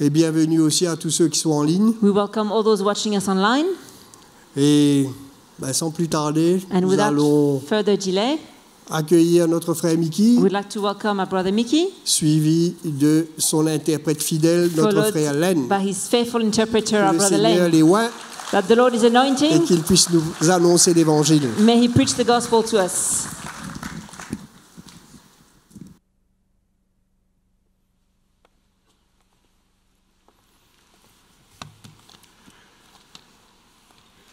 Et bienvenue aussi à tous ceux qui sont en ligne. We welcome all those watching us online. Et sans plus tarder, And nous without allons further delay, accueillir notre frère Mickey, we'd like to welcome our brother Mickey, suivi de son interprète fidèle, notre followed frère Len. by his faithful interpreter, Que our le brother Seigneur Len. les oint That the Lord is et anointing. qu'il puisse nous annoncer l'Évangile. May he preach the gospel to us.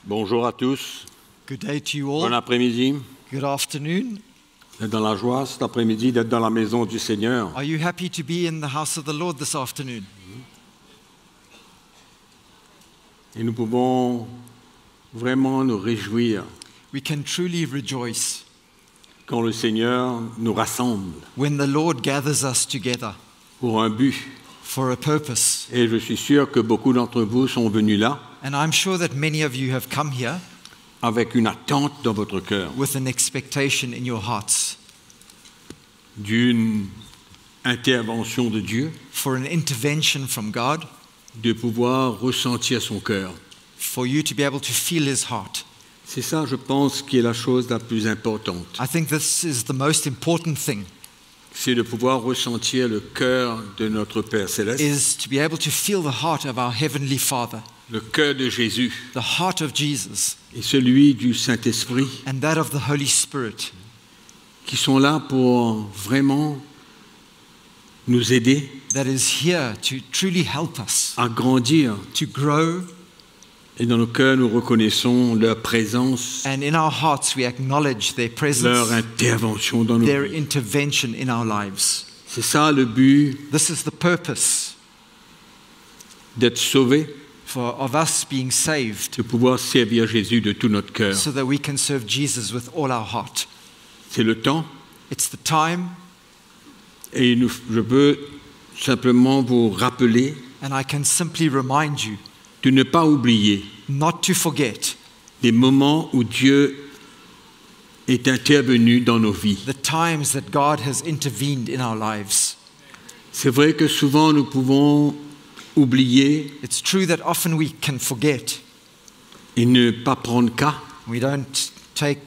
Bonjour à tous, Good day to you bon all. après-midi. Good afternoon. Vous êtes dans la joie cet après-midi d'être dans la maison du Seigneur. Are you happy to be in the house of the Lord this afternoon? Et nous pouvons vraiment nous réjouir We can truly rejoice quand le Seigneur nous rassemble when the Lord gathers us together pour un but. for a purpose. Et je suis sûr que beaucoup d'entre vous sont venus là And I'm sure that many of you have come here avec une attente dans votre cœur with an expectation in your hearts d'une intervention de Dieu, for an intervention from God, de pouvoir ressentir son cœur. for you to be able to feel His heart. C'est ça, je pense, qui est la chose la plus importante. I think this is the most important thing, C'est de pouvoir ressentir le cœur de notre Père Céleste, is to be able to feel the heart of our Heavenly Father, le cœur de Jésus the heart of Jesus, et celui du Saint-Esprit, and that of the Holy Spirit, qui sont là pour vraiment nous aider that is here to truly help us, à grandir. to grow, Et dans nos cœurs, nous reconnaissons leur présence, and in our hearts we acknowledge their leur presence, intervention dans nos their vies. intervention in our lives. C'est ça le but This is the purpose d'être sauvé, of us being saved, de pouvoir servir Jésus de tout notre cœur. so that we can serve Jesus with all our heart. C'est le temps It's the time, et je veux simplement vous rappeler and I can simply remind you de ne pas oublier not to forget les moments où Dieu est intervenu dans nos vies. the times that God has intervened in our lives. C'est vrai que souvent nous pouvons oublier It's true that often we can forget. et ne pas prendre cas, We don't take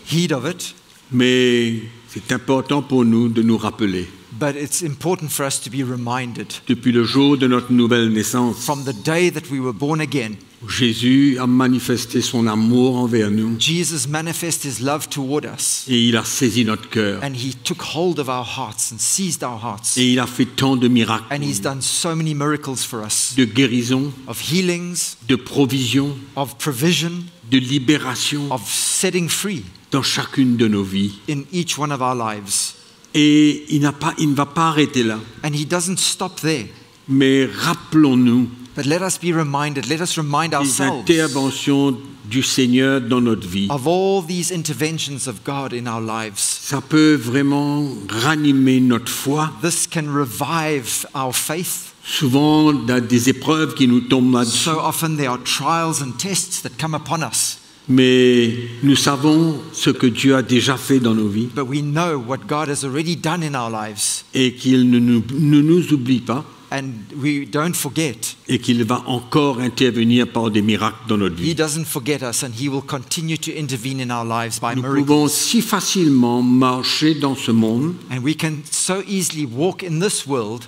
heed of it, mais c'est important pour nous de nous rappeler. but it's important for us to be reminded. Depuis le jour de notre nouvelle naissance, From the day that we were born again, Jésus a manifesté son amour envers nous Jesus manifested His love toward us, et il a saisi notre cœur and He took hold of our hearts and seized our hearts, et il a fait tant de miracles, and He's done so many miracles for us, de guérison, of healings, de provision, of provision, de libération of setting free dans chacune de nos vies. in each one of our lives. Et il ne va pas arrêter là, And He doesn't stop there, mais rappelons-nous but let us be reminded, let us remind des ourselves interventions du Seigneur dans notre vie. of all these interventions of God in our lives. Ça peut vraiment ranimer notre foi. This can revive our faith. Souvent, il y a des épreuves qui nous tombent là-dessus, So often there are trials and tests that come upon us, mais nous savons ce que Dieu a déjà fait dans nos vies but we know what God has already done in our lives, et qu'il ne nous oublie pas and we don't forget. et qu'il va encore intervenir par des miracles dans notre He vie. doesn't forget us, and He will continue to intervene in our lives by Nous miracles. pouvons si facilement marcher dans ce monde And we can so easily walk in this world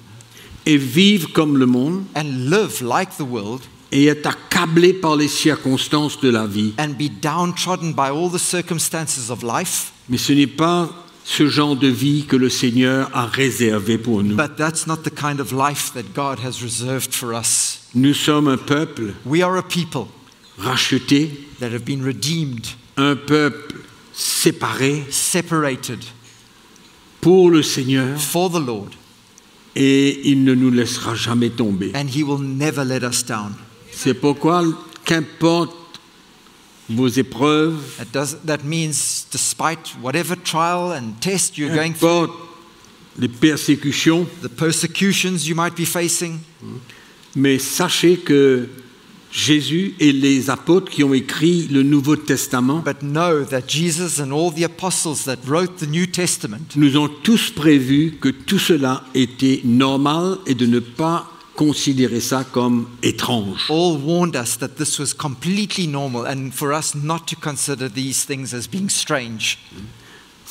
et vivre comme le monde and live like the world et être accablé par les circonstances de la vie. and be downtrodden by all the circumstances of life, Mais ce n'est pas ce genre de vie que le Seigneur a réservé pour nous. but that's not the kind of life that God has reserved for us. Nous sommes un peuple We are a people racheté, that have been redeemed, un peuple séparé separated pour le Seigneur for the Lord, et il ne nous laissera jamais tomber. and He will never let us down. C'est pourquoi, qu'importe vos épreuves, That means despite whatever trial and test you're going through, qu'importe les persécutions, the persecutions you might be facing, mais sachez que Jésus et les apôtres qui ont écrit le Nouveau Testament but know that Jesus and all the apostles that wrote the New Testament nous ont tous prévu que tout cela était normal et de ne pas considérer ça comme étrange. all warned us that this was completely normal and for us not to consider these things as being strange.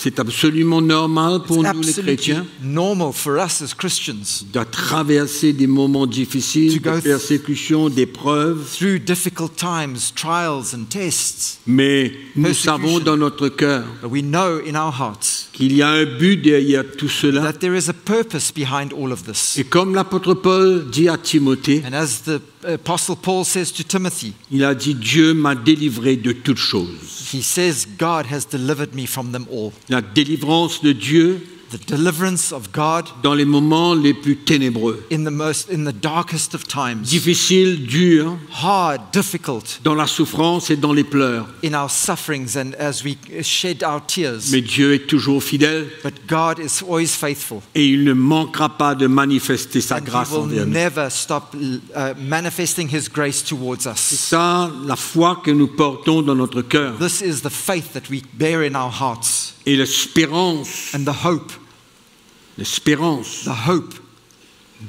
C'est absolument normal pour It's nous les absolutely chrétiens normal for us as Christians de traverser des moments difficiles, To go de persécutions, d'épreuves, through difficult times, trials and tests. mais nous Persecution. savons dans notre cœur But we know in our hearts qu'il y a un but derrière tout cela. that there is a purpose behind all of this. Et comme l'apôtre Paul dit à Timothée, And as the Apostle Paul says to Timothy, il a dit « Dieu m'a délivré de toutes choses he says, God has delivered me from them all. ». La délivrance de Dieu The deliverance of God dans les moments les plus ténébreux, in the darkest of times, difficiles, durs, hard, difficult, dans la souffrance et dans les pleurs. in our sufferings and as we shed our tears. Mais Dieu est toujours fidèle But God is always faithful. et il ne manquera pas de manifester sa And grâce He will envers nous. never stop manifesting His grace towards C'est us. ça la foi que nous portons dans notre cœur This is the faith that we bear in our hearts et l'espérance and the hope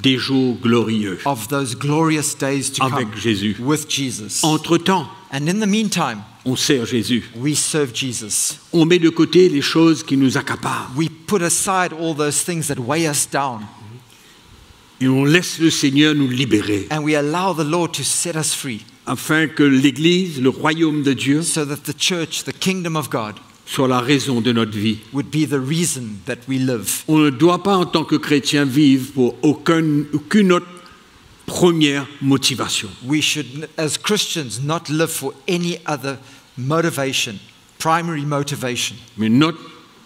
des jours glorieux of those glorious days to avec come Jésus. with Jesus. Entre-temps, And in the meantime, on sert Jésus. we serve Jesus. On met de côté les choses qui nous accaparent We put aside all those things that weigh us down et on laisse le Seigneur nous libérer and we allow the Lord to set us free afin que l'Église, le royaume de Dieu, so that the church, the kingdom of God, soit la raison de notre vie. would be the reason that we live. On ne doit pas en tant que chrétien vivre pour aucune autre première motivation. We should, as Christians, not live for any other motivation, primary motivation. Mais notre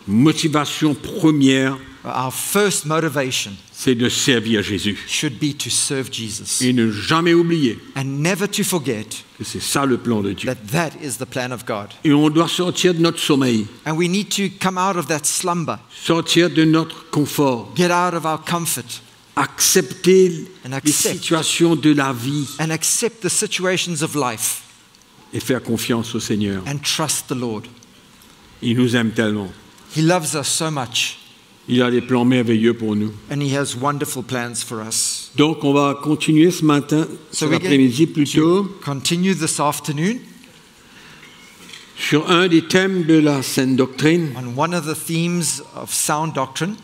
motivation première, Our first motivation c'est de servir Jésus. should be to serve Jesus Et ne jamais oublier and never to forget que c'est ça le plan de Dieu. that is the plan of God. Et on doit sortir de notre sommeil, And we need to come out of that slumber, sortir de notre confort, get out of our comfort, accepter And les accept. situations de la vie and accept the situations of life et faire confiance au Seigneur. and trust the Lord. Il nous aime tellement. He loves us so much Il a des plans merveilleux pour nous. and He has wonderful plans for us. Donc on va continuer ce matin, So cet we're après-midi going plutôt, to continue this afternoon sur un des thèmes de la saine doctrine. on one of the themes of sound doctrine.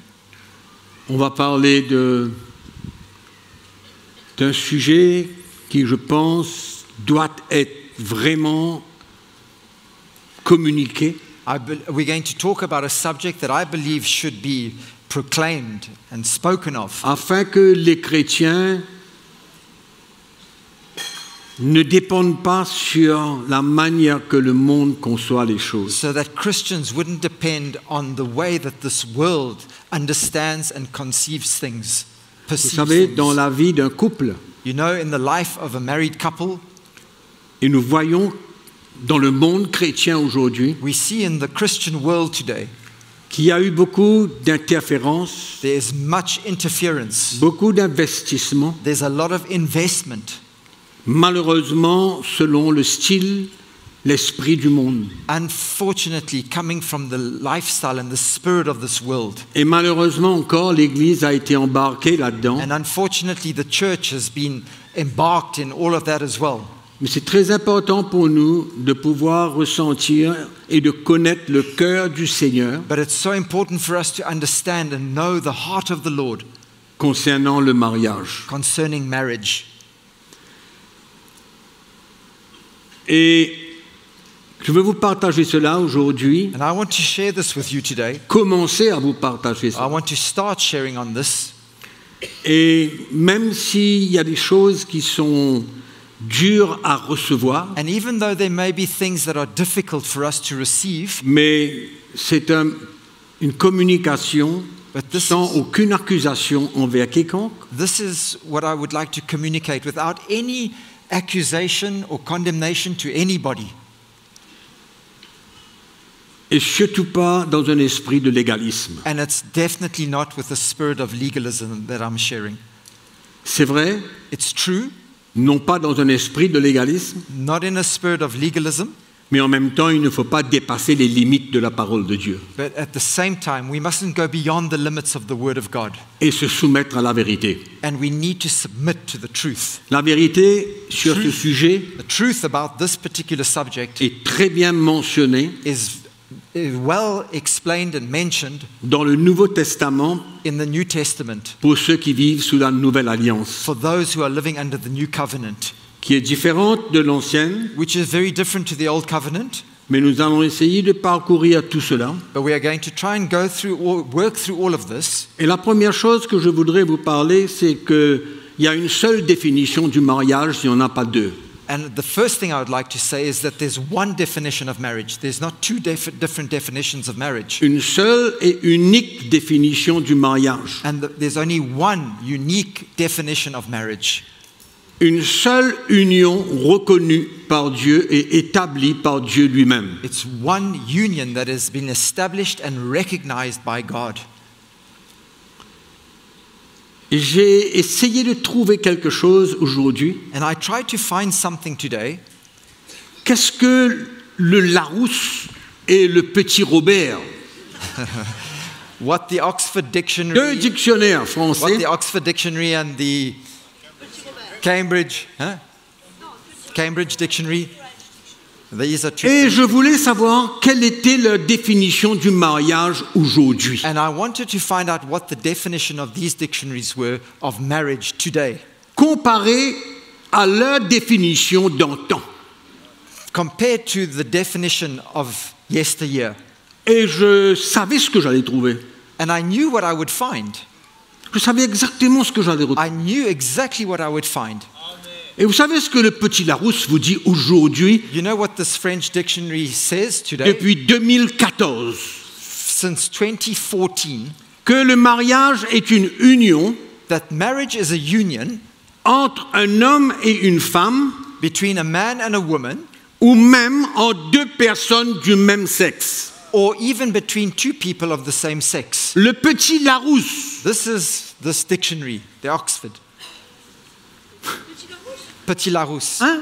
On va parler d'un sujet qui, je pense, doit être vraiment communiqué We're going to talk about a subject that I believe should be proclaimed and spoken of, afin que les chrétiens ne dépendent pas sur la manière que le monde conçoit les choses. so that Christians wouldn't depend on the way that this world understands and conceives things, Vous perceives savez, things. dans la vie d'un couple, You know, in the life of a married couple, et nous voyons dans le monde chrétien aujourd'hui we see in the Christian world today, qu'il y a eu beaucoup d'interférences, there's much interference. beaucoup d'investissements, There's a lot of investment, malheureusement selon le style, l'esprit du monde. unfortunately, coming from the lifestyle and the spirit of this world. Et malheureusement encore, l'Église a été embarquée là-dedans. And unfortunately, the church has been embarked in all of that as well. Mais c'est très important pour nous de pouvoir ressentir et de connaître le cœur du Seigneur But it's so important for us to understand and know the heart of the Lord concernant le mariage. concerning marriage. Et je veux vous partager cela aujourd'hui, And I want to share this with you today. commencer à vous partager I ça. want to start sharing on this. Et même s'il y a des choses qui sont dures à recevoir, And even though there may be things that are difficult for us to receive, mais c'est une communication But this sans is- aucune accusation envers quiconque, this is what I would like to communicate without any accusation or condemnation to anybody. et surtout pas dans un esprit de légalisme. And it's definitely not with the spirit of legalism that I'm sharing. C'est vrai, It's true, non pas dans un esprit de légalisme, not in a spirit of legalism, Mais en même temps, il ne faut pas dépasser les limites de la parole de Dieu But at the same time, we mustn't go beyond the limits of the Word of God. et se soumettre à la vérité. And we need to submit to the truth. La vérité sur ce sujet The truth about this particular subject est très bien mentionnée is well explained and mentioned dans le Nouveau Testament in the New Testament pour ceux qui vivent sous la Nouvelle Alliance, for those who are living under the New Covenant, qui est différente de l'ancienne, which is very different to the Old Covenant. mais nous allons essayer de parcourir tout cela. But we are going to try and go through or work through all of this. Et la première chose que je voudrais vous parler, c'est qu'il y a une seule définition du mariage, il n'y en a pas deux. And the first thing I would like to say is that there's one definition of marriage. There's not two different definitions of marriage. Une seule et unique définition du mariage. And there's only one unique definition of marriage. Une seule union reconnue par Dieu et établie par Dieu lui-même. It's one union that has been established and recognized by God. J'ai essayé de trouver quelque chose aujourd'hui. And I tried to find something today. Qu'est-ce que le Larousse et le petit Robert? What the Oxford Deux Dictionary, dictionnaires what français. the Oxford Dictionary and the Cambridge Dictionary. These are two. Et je voulais savoir quelle était la définition du mariage aujourd'hui. And I wanted to find out what the definition of these dictionaries were of marriage today, Comparé à leur définition d'antan. compared to the definition of yesteryear. Et je savais ce que j'allais trouver. And I knew what I would find. Je savais exactement ce que j'allais retrouver. I knew exactly what I would find. Et vous savez ce que le petit Larousse vous dit aujourd'hui, You know what this French dictionary says today? depuis 2014, Since 2014, que le mariage est une union that marriage is a union entre un homme et une femme, between a man and a woman, ou même entre deux personnes du même sexe. or even between two people of the same sex. Le petit Larousse, This is this dictionary, the Oxford. Petit Larousse. hein?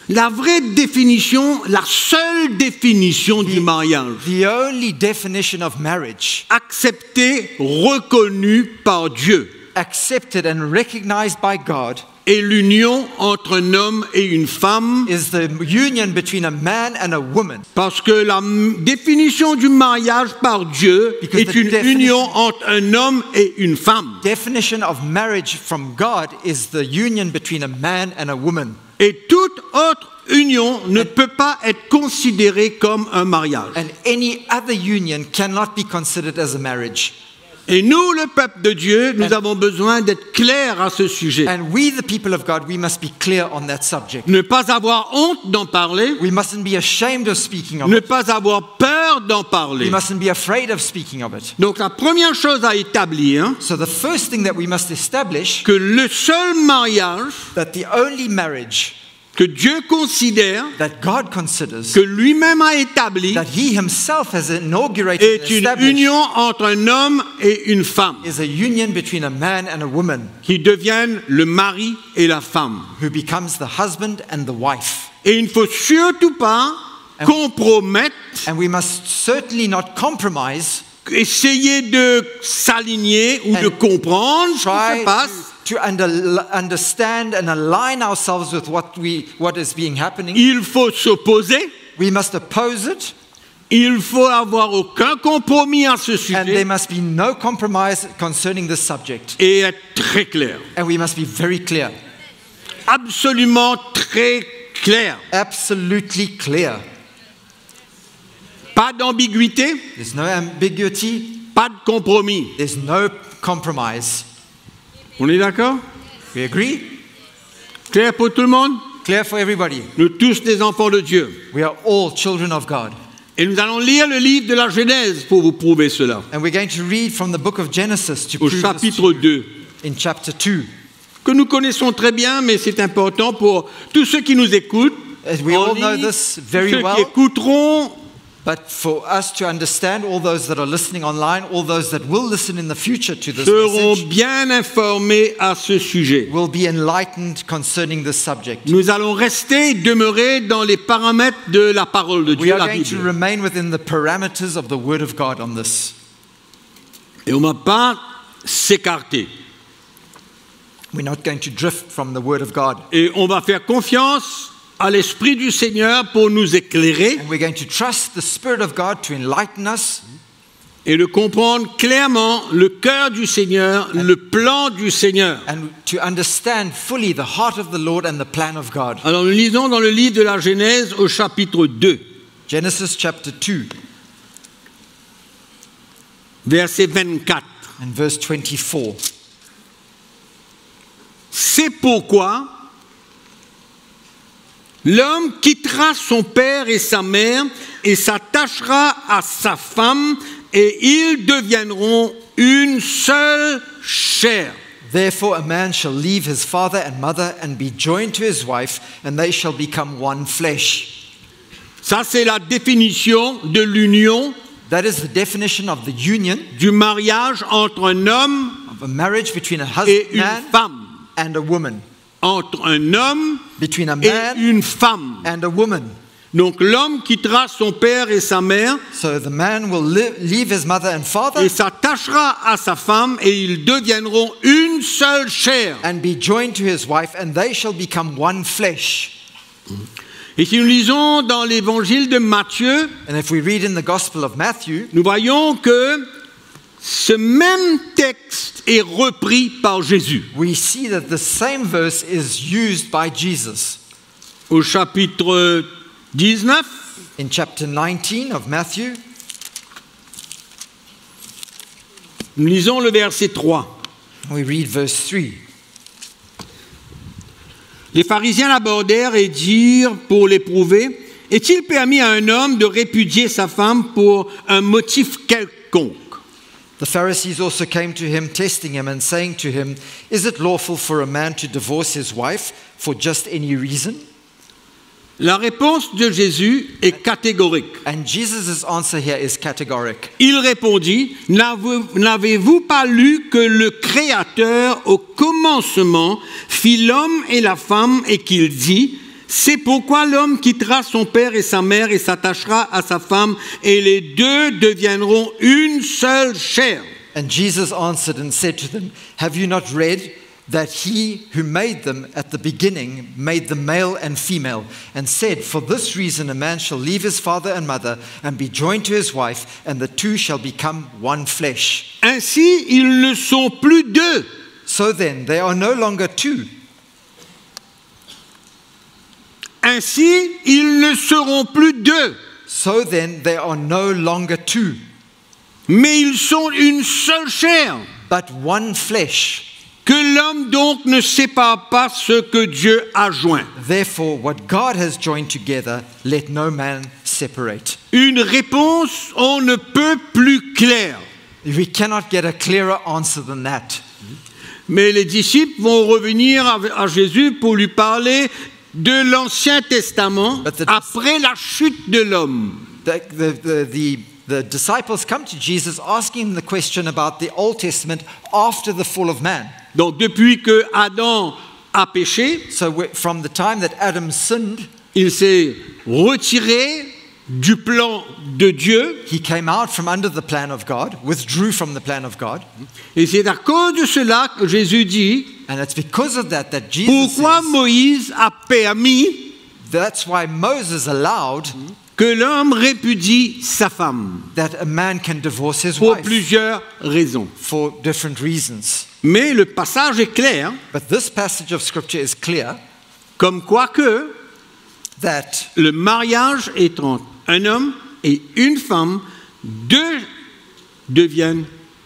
La vraie définition, la seule définition du mariage, The only definition of marriage, acceptée, reconnue par Dieu, accepted and recognized by God, est l'union entre un homme et une femme, is the union between a man and a woman. parce que la définition du mariage par Dieu Because est the une definition- union entre un homme et une femme. Definition of marriage from God is the union between a man and a woman. Et toute autre union ne peut pas être considérée comme un mariage. And any other union cannot be considered as a marriage. Et nous, le peuple de Dieu, nous avons besoin d'être clairs à ce sujet. And we, the people of God, we must be clear on that subject. Ne pas avoir honte d'en parler, We mustn't be ashamed of speaking of ne it. pas avoir peur d'en We parler. mustn't be afraid of speaking of it. Donc la première chose à établir, So the first thing that we must establish, que le seul mariage that the only marriage que Dieu considère, that God considers, que lui-même a établi, that He Himself has inaugurated est and une established, union entre un homme et une femme, is a union between a man and a woman qui deviennent le mari et la femme. who becomes the husband and the wife. Et il ne faut surtout pas compromettre, And we must certainly not compromise, essayer de s'aligner ou de comprendre ce qui se try passe. to understand and align ourselves with what is being happening. Il faut s'opposer. We must oppose it, Il faut avoir aucun compromis à ce and there sujet must be no compromise concerning this subject. et être très clair. And we must be very clear, Absolument très clair. absolutely clear. Pas d'ambiguïté, There's no ambiguity, pas de compromis. there's no compromise. On est d'accord? We agree? Clair pour tout le monde? Clear for everybody. Nous tous des enfants de Dieu. We are all children of God. Et nous allons lire le livre de la Genèse pour vous prouver cela. And we're going to read from the book of Genesis to Au prove this chapitre 2. in chapter 2. Que nous connaissons très bien, mais c'est important pour tous ceux qui nous écoutent. As we en all know ligne, this very ceux well. qui écouteront But for us to understand, all those that are listening online, all those that will listen in the future to this seront message, bien informés à ce sujet. will be enlightened concerning this subject. Nous allons rester et demeurer dans les paramètres de la parole de We Dieu, are la going to Bible. remain within the parameters of the Word of God on this. Et on ne va pas s'écarter. We're not going to drift from the Word of God. Et on va faire confiance à l'Esprit du Seigneur pour nous éclairer And we're going to trust the Spirit of God to enlighten us et de comprendre clairement le cœur du Seigneur, le plan du Seigneur. and to understand fully the heart of the Lord and the plan of God. Alors nous lisons dans le livre de la Genèse au chapitre 2, Genesis chapter 2 verset 24. and verse 24. C'est pourquoi l'homme quittera son père et sa mère et s'attachera à sa femme et ils deviendront une seule chair. Therefore a man shall leave his father and mother and be joined to his wife, and they shall become one flesh. Ça, c'est la définition de l'union, That is the definition of the union du mariage entre un homme of a marriage between a et une husband femme. and a woman, Entre un homme between a et man une femme. and a woman. Donc l'homme quittera son père et sa mère So the man will leave his mother and father et s'attachera à sa femme et ils deviendront une seule chair. and be joined to his wife, and they shall become one flesh. Et si nous lisons dans l'évangile de Matthieu, And if we read in the Gospel of Matthew, nous voyons que ce même texte est repris par Jésus. we see that the same verse is used by Jesus. Au chapitre 19, In chapter 19 of Matthew, nous lisons le verset 3. we read verse 3. Les pharisiens l'abordèrent et dirent pour l'éprouver, est-il permis à un homme de répudier sa femme pour un motif quelconque? The Pharisees also came to him, testing him and saying to him, is it lawful for a man to divorce his wife for just any reason? La réponse de Jésus est catégorique. And Jesus' answer here is categoric. Il répondit, n'avez-vous pas lu que le Créateur au commencement fit l'homme et la femme et qu'il dit, c'est pourquoi l'homme quittera son père et sa mère et s'attachera à sa femme et les deux deviendront une seule chair. And Jesus answered and said to them, have you not read that he who made them at the beginning made them male and female, and said, for this reason a man shall leave his father and mother and be joined to his wife, and the two shall become one flesh. Ainsi, ils ne sont plus deux. So then, they are no longer two. Ainsi, ils ne seront plus deux. So then, they are no longer two, Mais ils sont une seule chair. but one flesh. Que l'homme donc ne sépare pas ce que Dieu a joint. Therefore, what God has joined together, let no man separate. Une réponse, on ne peut plus claire. We cannot get a clearer answer than that. Mais les disciples vont revenir à Jésus pour lui parler de l'Ancien Testament But the- après la chute de l'homme. The disciples come to Jesus asking him the question about the Old Testament after the fall of man. Donc depuis que Adam a péché, So from the time that Adam sinned, il s'est retiré du plan de Dieu. he came out from under the plan of God, withdrew from the plan of God. Et c'est à cause de cela que Jésus dit, And it's because of that that Jesus pourquoi says, Moïse a permis that's why Moses allowed que l'homme répudie sa femme, that a man can divorce his pour wife plusieurs raisons. for different reasons. Mais le passage est clair, But this passage of scripture is clear comme quoi que that le mariage est entre un homme et une femme, deux deviennent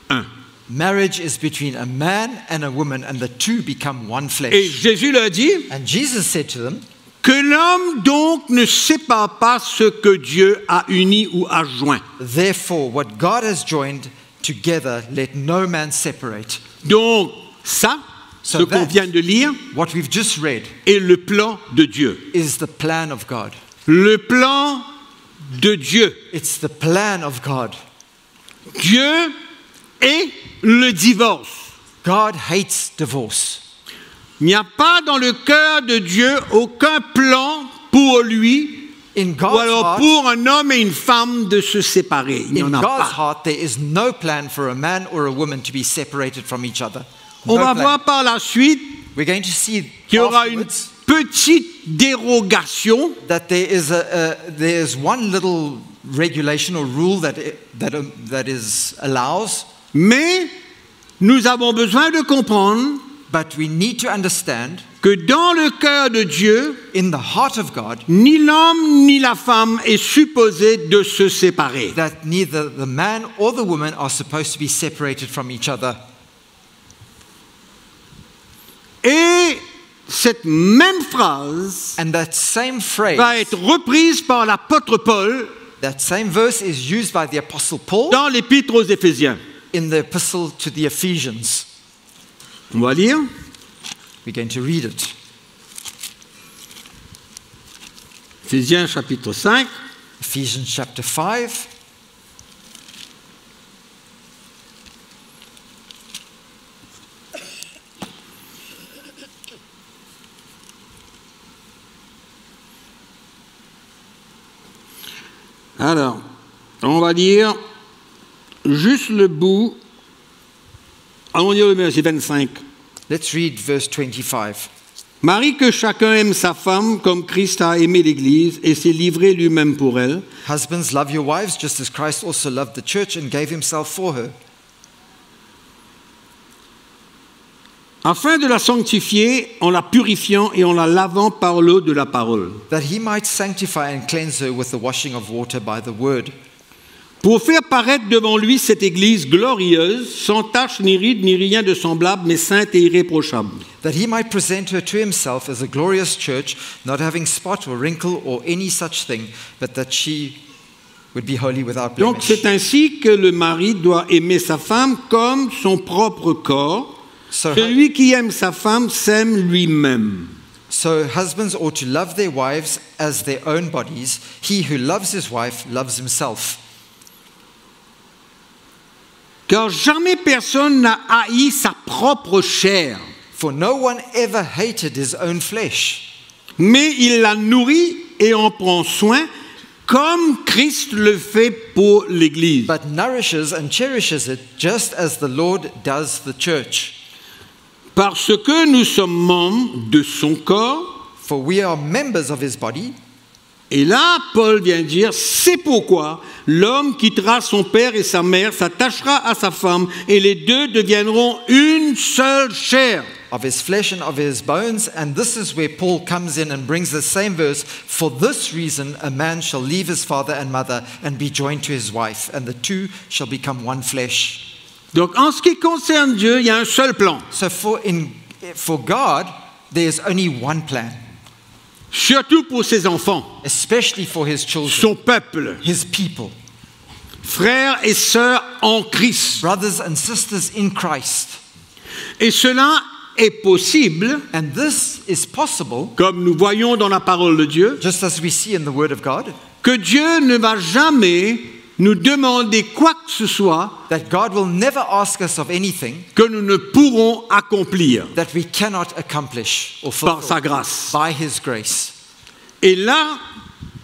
un. marriage is between a man and a woman, and the two become one Et flesh. Jésus leur dit And Jesus said to them, que l'homme donc ne sépare pas ce que Dieu a uni ou a joint. therefore, what God has joined together, let no man separate. Donc ça, So ce qu'on that- vient de lire, What we've just read est le plan de Dieu. is the plan of God. Le plan de Dieu. It's the plan of God. Dieu est le divorce. God hates divorce. Il n'y a pas dans le cœur de Dieu aucun plan pour lui In ou God's alors heart, pour un homme et une femme de se séparer. Il n'y in en a God's pas. heart, there is no plan for a man or a woman to be separated from each other. On No va plan. voir par la suite We're going to see qu'il y aura une afterwards petite dérogation that there's one little regulation or rule that is allows, mais nous avons besoin de comprendre but we need to understand que dans le cœur de Dieu, in the heart of God ni l'homme ni la femme est supposé de se séparer. that neither the man or the woman are supposed to be separated from each other. Et cette même phrase And that same phrase, va être reprise par l'apôtre Paul that same verse is used by the Apostle Paul dans l'épître aux Éphésiens. in the epistle to the Ephesians. On va lire. We're going to read it. Éphésiens chapitre 5. Ephesians chapter 5. Alors, on va lire juste le bout. Allons lire le verset 25. Let's read verse 25. Marie, que chacun aime sa femme comme Christ a aimé l'Église et s'est livré lui-même pour elle, Husbands, love your wives just as Christ also loved the church and gave himself for her, afin de la sanctifier en la purifiant et en la lavant par l'eau de la parole, that he might sanctify and cleanse her with the washing of water by the word, pour faire paraître devant lui cette Église glorieuse, sans tache ni ride ni rien de semblable, mais sainte et irréprochable. that he might present her to himself as a glorious church, not having spot or wrinkle or any such thing, but that she would be holy without Donc blemish. c'est ainsi que le mari doit aimer sa femme comme son propre corps. Celui qui aime sa femme s'aime lui-même. So husbands ought to love their wives as their own bodies. He who loves his wife loves himself. Car jamais personne n'a haï sa propre chair, For no one ever hated his own flesh, mais il la nourrit et en prend soin, comme Christ le fait pour l'Église. but nourishes and cherishes it just as the Lord does the church. Parce que nous sommes membres de son corps. For we are members of his body. Et là, Paul vient dire, c'est pourquoi l'homme quittera son père et sa mère, s'attachera à sa femme, et les deux deviendront une seule chair. Of his flesh and of his bones. And this is where Paul comes in and brings the same verse. For this reason, a man shall leave his father and mother and be joined to his wife, and the two shall become one flesh. Donc, en ce qui concerne Dieu, il y a un seul plan. So for God, there's only one plan, Surtout pour ses enfants, especially for his children, son peuple, his people, frères et sœurs en Christ. brothers and sisters in Christ. Et cela est possible, And this is possible, comme nous voyons dans la parole de Dieu, just as we see in the Word of God, que Dieu ne va jamais nous demander quoi que ce soit that God will never ask us of anything que nous ne pourrons accomplir that we cannot accomplish or par sa fulfill grâce. by his grace. Et là,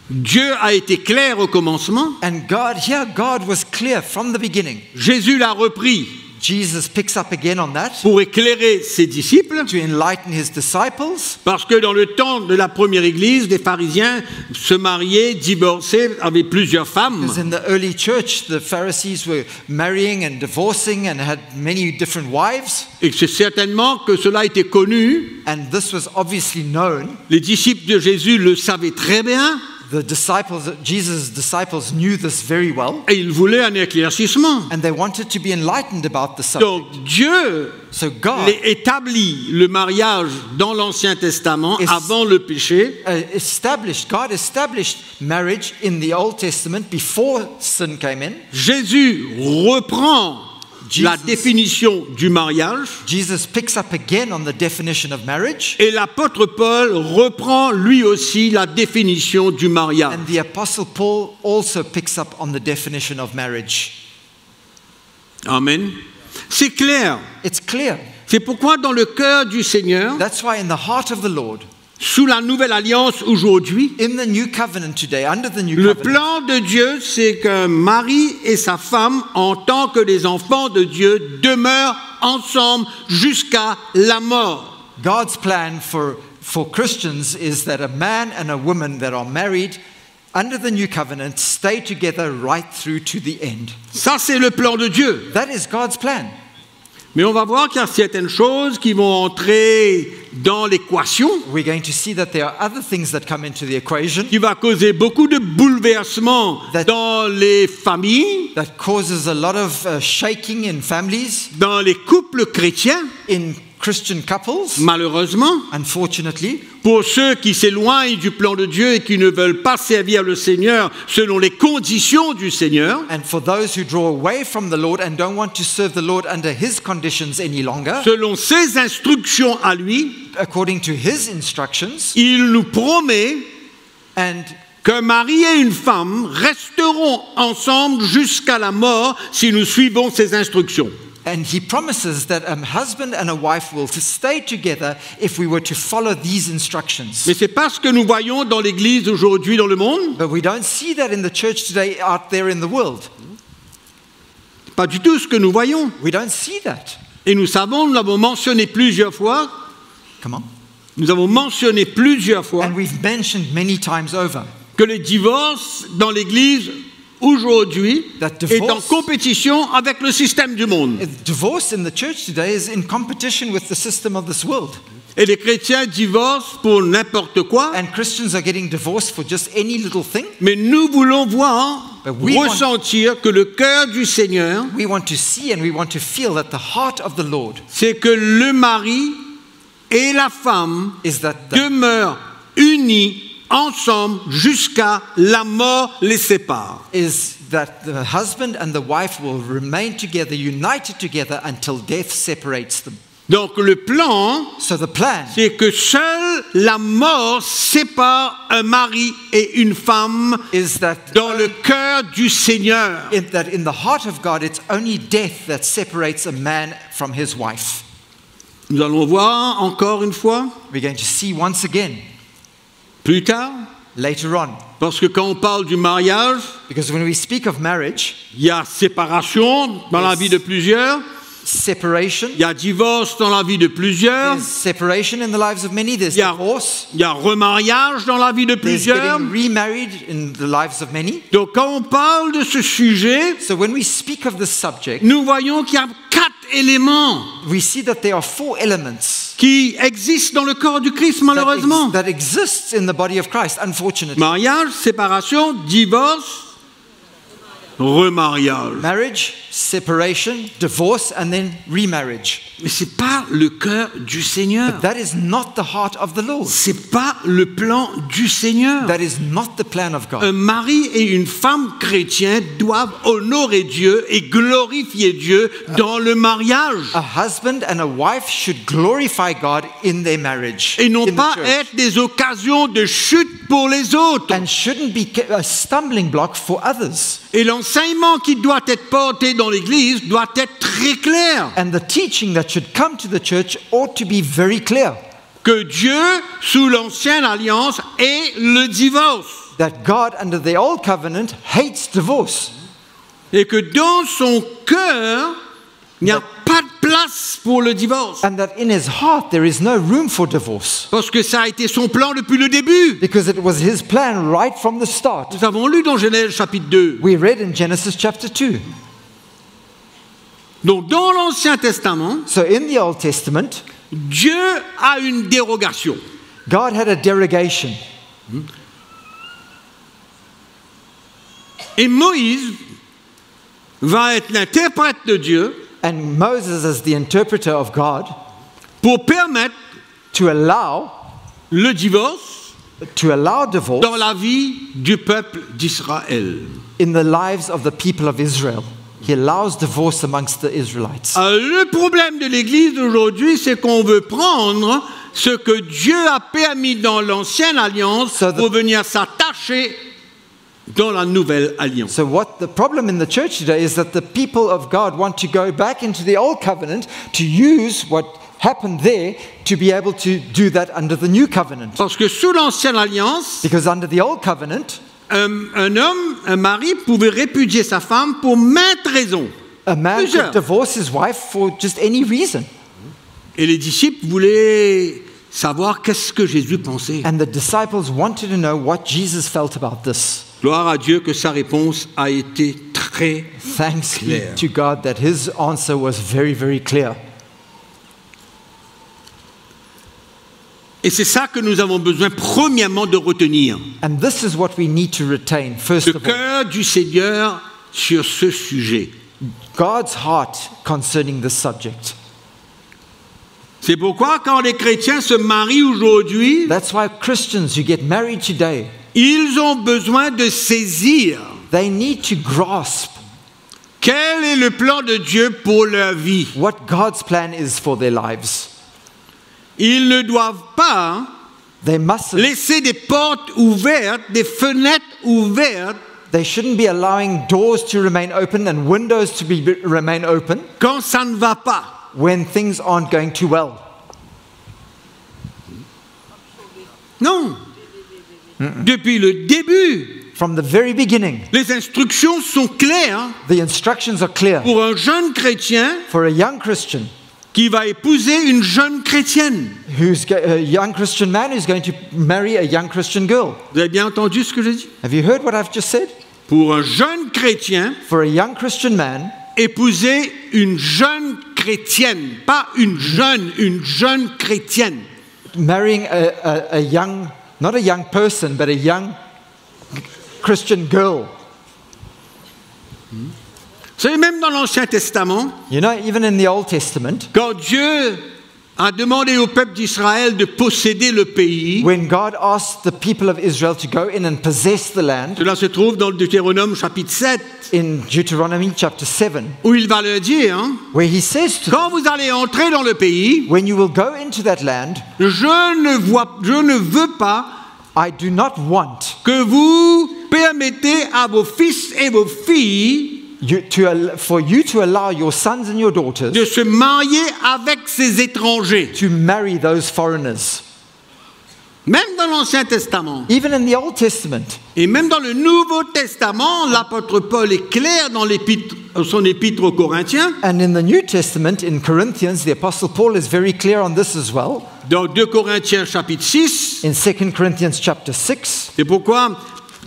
Dieu a été clair au commencement. And God was clear from the beginning. Jésus l'a repris Jesus picks up again on that pour éclairer ses disciples, to enlighten his disciples. parce que dans le temps de la première église, les pharisiens se mariaient, divorçaient, avaient plusieurs femmes. Because in the early church, the Pharisees were marrying and divorcing and had many different wives. Et c'est certainement que cela était connu. And this was obviously known. Les disciples de Jésus le savaient très bien. Jesus' disciples knew this very well. Et ils voulaient un éclaircissement. And they wanted to be enlightened about the subject. Donc Dieu So God établit le mariage dans l'Ancien Testament Est- avant le péché. God established marriage in the Old Testament before sin came in. Jésus reprend la définition du mariage. Jesus picks up again on the definition of marriage. Et l'apôtre Paul reprend lui aussi la définition du mariage. And the Apostle Paul also picks up on the definition of marriage. Amen. C'est clair. It's clear. C'est pourquoi dans le cœur du Seigneur, That's why in the heart of the Lord, sous la nouvelle alliance aujourd'hui, in the new covenant today, under the new le covenant, plan de Dieu, c'est qu'un mari et sa femme, en tant que des enfants de Dieu, demeurent ensemble jusqu'à la mort. God's plan for Christians is that a man and a woman that are married under the new covenant stay together right through to the end. Ça, c'est le plan de Dieu. That is God's plan. Mais on va voir qu'il y a certaines choses qui vont entrer dans l'équation, We're going to see that there are other things that come into the equation qui va causer beaucoup de bouleversements dans les familles, that causes a lot of shaking in families, dans les couples chrétiens, in Christian couples, malheureusement. unfortunately. Pour ceux qui s'éloignent du plan de Dieu et qui ne veulent pas servir le Seigneur selon les conditions du Seigneur, And for those who draw away from the Lord and don't want to serve the Lord under His conditions any longer, selon ses instructions à lui, according to His instructions, il nous promet and qu'un mari et une femme resteront ensemble jusqu'à la mort si nous suivons ses instructions. He promises that a husband and a wife will stay together if we were to follow these instructions. Mais c'est pas ce que nous voyons dans l'Église aujourd'hui dans le monde. But we don't see that in the church today out there in the world. Pas du tout ce que nous voyons. We don't see that. Et nous savons, nous l'avons mentionné plusieurs fois, Come on. nous avons mentionné plusieurs fois And we've mentioned many times over que le divorce dans l'Église aujourd'hui That est en divorce- compétition avec le système du monde. divorce in the church today is in competition with the system of this world. Et les chrétiens divorcent pour n'importe quoi, And Christians are getting divorced for just any little thing. mais nous voulons voir, But we want- ressentir que le cœur du Seigneur, We want to see and we want to feel that the heart of the Lord c'est que le mari et la femme is that demeurent unis ensemble jusqu'à la mort les sépare. the husband and the wife will remain together, united together until death separates them. Donc le plan, So the plan c'est que seule la mort sépare un mari et une femme is that dans le cœur du Seigneur. in the heart of God, it's only death that separates a man from his wife. Nous allons voir encore une fois, We're going to see once again plus tard, later on. parce que quand on parle du mariage, Because when we speak of marriage, il y a séparation dans la vie de plusieurs, separation, il y a divorce dans la vie de plusieurs, there's separation in the lives of many, there's Yeah. divorce, il y a remariage dans la vie de there's plusieurs. getting remarried in the lives of many. Donc quand on parle de ce sujet, So when we speak of this subject, nous voyons qu'il y a 4 éléments we see that there are 4 elements qui existent dans le corps du Christ, malheureusement. that exists in the body of Christ, unfortunately. Mariage, séparation, divorce, remariage. Marriage, separation, divorce, and then remarriage. Mais c'est pas le cœur du Seigneur. That is not the heart of the Lord. C'est pas le plan du Seigneur. That is not the plan of God. Un mari et une femme chrétiens doivent honorer Dieu et glorifier Dieu dans le mariage. A husband and a wife should glorify God in their marriage. Et non in the pas church. être des occasions de chute pour les autres. And shouldn't be a stumbling block for others. Et l'enseignement qui doit être porté dans l'Église doit être très clair. And the teaching that should come to the church ought to be very clear. Que Dieu, sous l'ancienne alliance, est le divorce. That God, under the old covenant, hates divorce. Et que dans son cœur, il n'y a pas de place pour le divorce. And that in his heart there is no room for divorce. Parce que ça a été son plan depuis le début. Because it was his plan right from the start. Nous avons lu dans Genèse chapitre 2. We read in Genesis chapter 2. Donc dans l'Ancien Testament, So in the Old Testament, Dieu a une dérogation. God had a derogation. Et Moïse va être l'interprète de Dieu And Moses, as the interpreter of God, pour permettre to allow le divorce divorce dans la vie du peuple d'Israël. in the lives of the people of Israel. He allows divorce amongst the Israelites. Le problème de l'Église aujourd'hui, c'est qu'on veut prendre ce que Dieu a permis dans l'ancienne alliance pour venir s'attacher dans la nouvelle alliance. So what the problem in the church today is that the people of God want to go back into the old covenant to use what happened there to be able to do that under the new covenant. Parce que sous l'ancienne alliance, Because under the old covenant, un mari pouvait répudier sa femme pour maintes raisons. a man Plusieurs. could divorce his wife for just any reason. Et les disciples voulaient savoir qu'est-ce que Jésus pensait. And the disciples wanted to know what Jesus felt about this. Gloire à Dieu que sa réponse a été très... Thanks be Clear. to God that his answer was very, very clear. Et c'est ça que nous avons besoin premièrement de retenir. And this is what we need to retain, first Le of all. cœur du Seigneur sur ce sujet. God's heart concerning this subject. C'est pourquoi quand les chrétiens se marient aujourd'hui, That's why Christians who get married today, ils ont besoin de saisir they need to grasp quel est le plan de Dieu pour leur vie. what God's plan is for their lives. Ils ne doivent pas They mustn't, laisser des portes ouvertes, des fenêtres ouvertes they shouldn't be allowing doors to remain open and windows to remain open quand ça ne va pas. when things aren't going too well. Non. Depuis le début, From the very beginning, les instructions sont claires the instructions are clear. pour un jeune chrétien For a young Christian, qui va épouser une jeune chrétienne. a young Christian man who's going to marry a young Christian girl. Vous avez bien entendu ce que j'ai dit? Have you heard what I've just said? Pour un jeune chrétien, For a young Christian man, épouser une jeune chrétienne, pas une jeune chrétienne. marrying a young, not a young person, but a young Christian girl. Vous savez, même dans l'Ancien Testament, You know, even in the Old Testament, quand Dieu a demandé au peuple d'Israël de posséder le pays, when God asked the people of Israel to go in and possess the land, cela se trouve dans le Deutéronome chapitre 7, in Deuteronomy chapter 7, où il va leur dire, hein, where he says to them, quand vous allez entrer dans le pays, when you will go into that land, je ne veux pas I do not want que vous permettez à vos fils et vos filles for you to allow your sons and your daughters de se marier avec ces étrangers. to marry those foreigners. Même dans l'Ancien Testament Even in the Old Testament, et même dans le Nouveau Testament, l'apôtre Paul est clair dans son épître aux Corinthiens. and in the New Testament, in Corinthians, the Apostle Paul is very clear on this as well. Dans 2 Corinthiens chapitre 6, In 2 Corinthians chapter 6, c'est pourquoi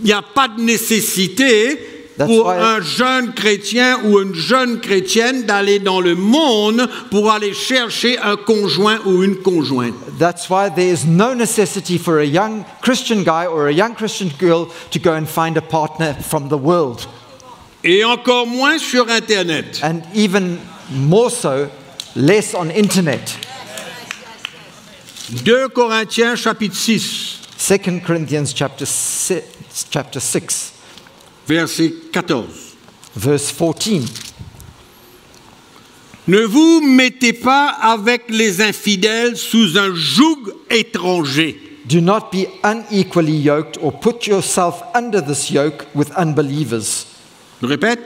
il n'y a pas de nécessité That's pour why- un jeune chrétien ou une jeune chrétienne d'aller dans le monde pour aller chercher un conjoint ou une conjointe. that's why there is no necessity for a young Christian guy or a young Christian girl to go and find a partner from the world. Et encore moins sur Internet. And even more so, less on internet. 2 Corinthiens chapitre 6, 2 Corinthians chapter 6, verset 14. verse 14. Ne vous mettez pas avec les infidèles sous un joug étranger. Do not be unequally yoked or put yourself under this yoke with unbelievers. Je répète,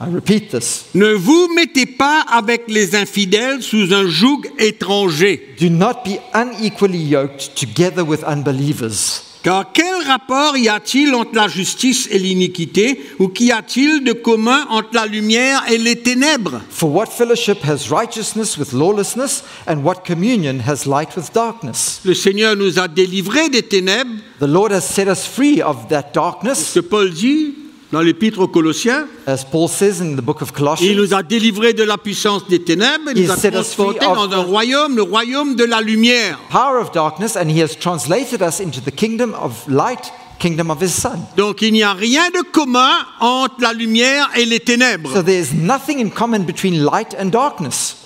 I repeat this. ne vous mettez pas avec les infidèles sous un joug étranger. Do not be unequally yoked together with unbelievers. Car quel rapport y a-t-il entre la justice et l'iniquité, ou qu'y a-t-il de commun entre la lumière et les ténèbres? For what fellowship has righteousness with lawlessness, and what communion has light with darkness? Le Seigneur nous a délivrés des ténèbres, The Lord has set us free of that darkness, ce que Paul dit dans l'épître aux Colossiens. as Paul says in the book of Il Colossians. nous a délivrés de la puissance des ténèbres, il nous a He set us free transportés of dans un royaume, le royaume de la lumière. Power of darkness, and he has translated us into the kingdom of light, kingdom of his son. Donc il n'y a rien de commun entre la lumière et les ténèbres. So there is nothing in common between light and darkness.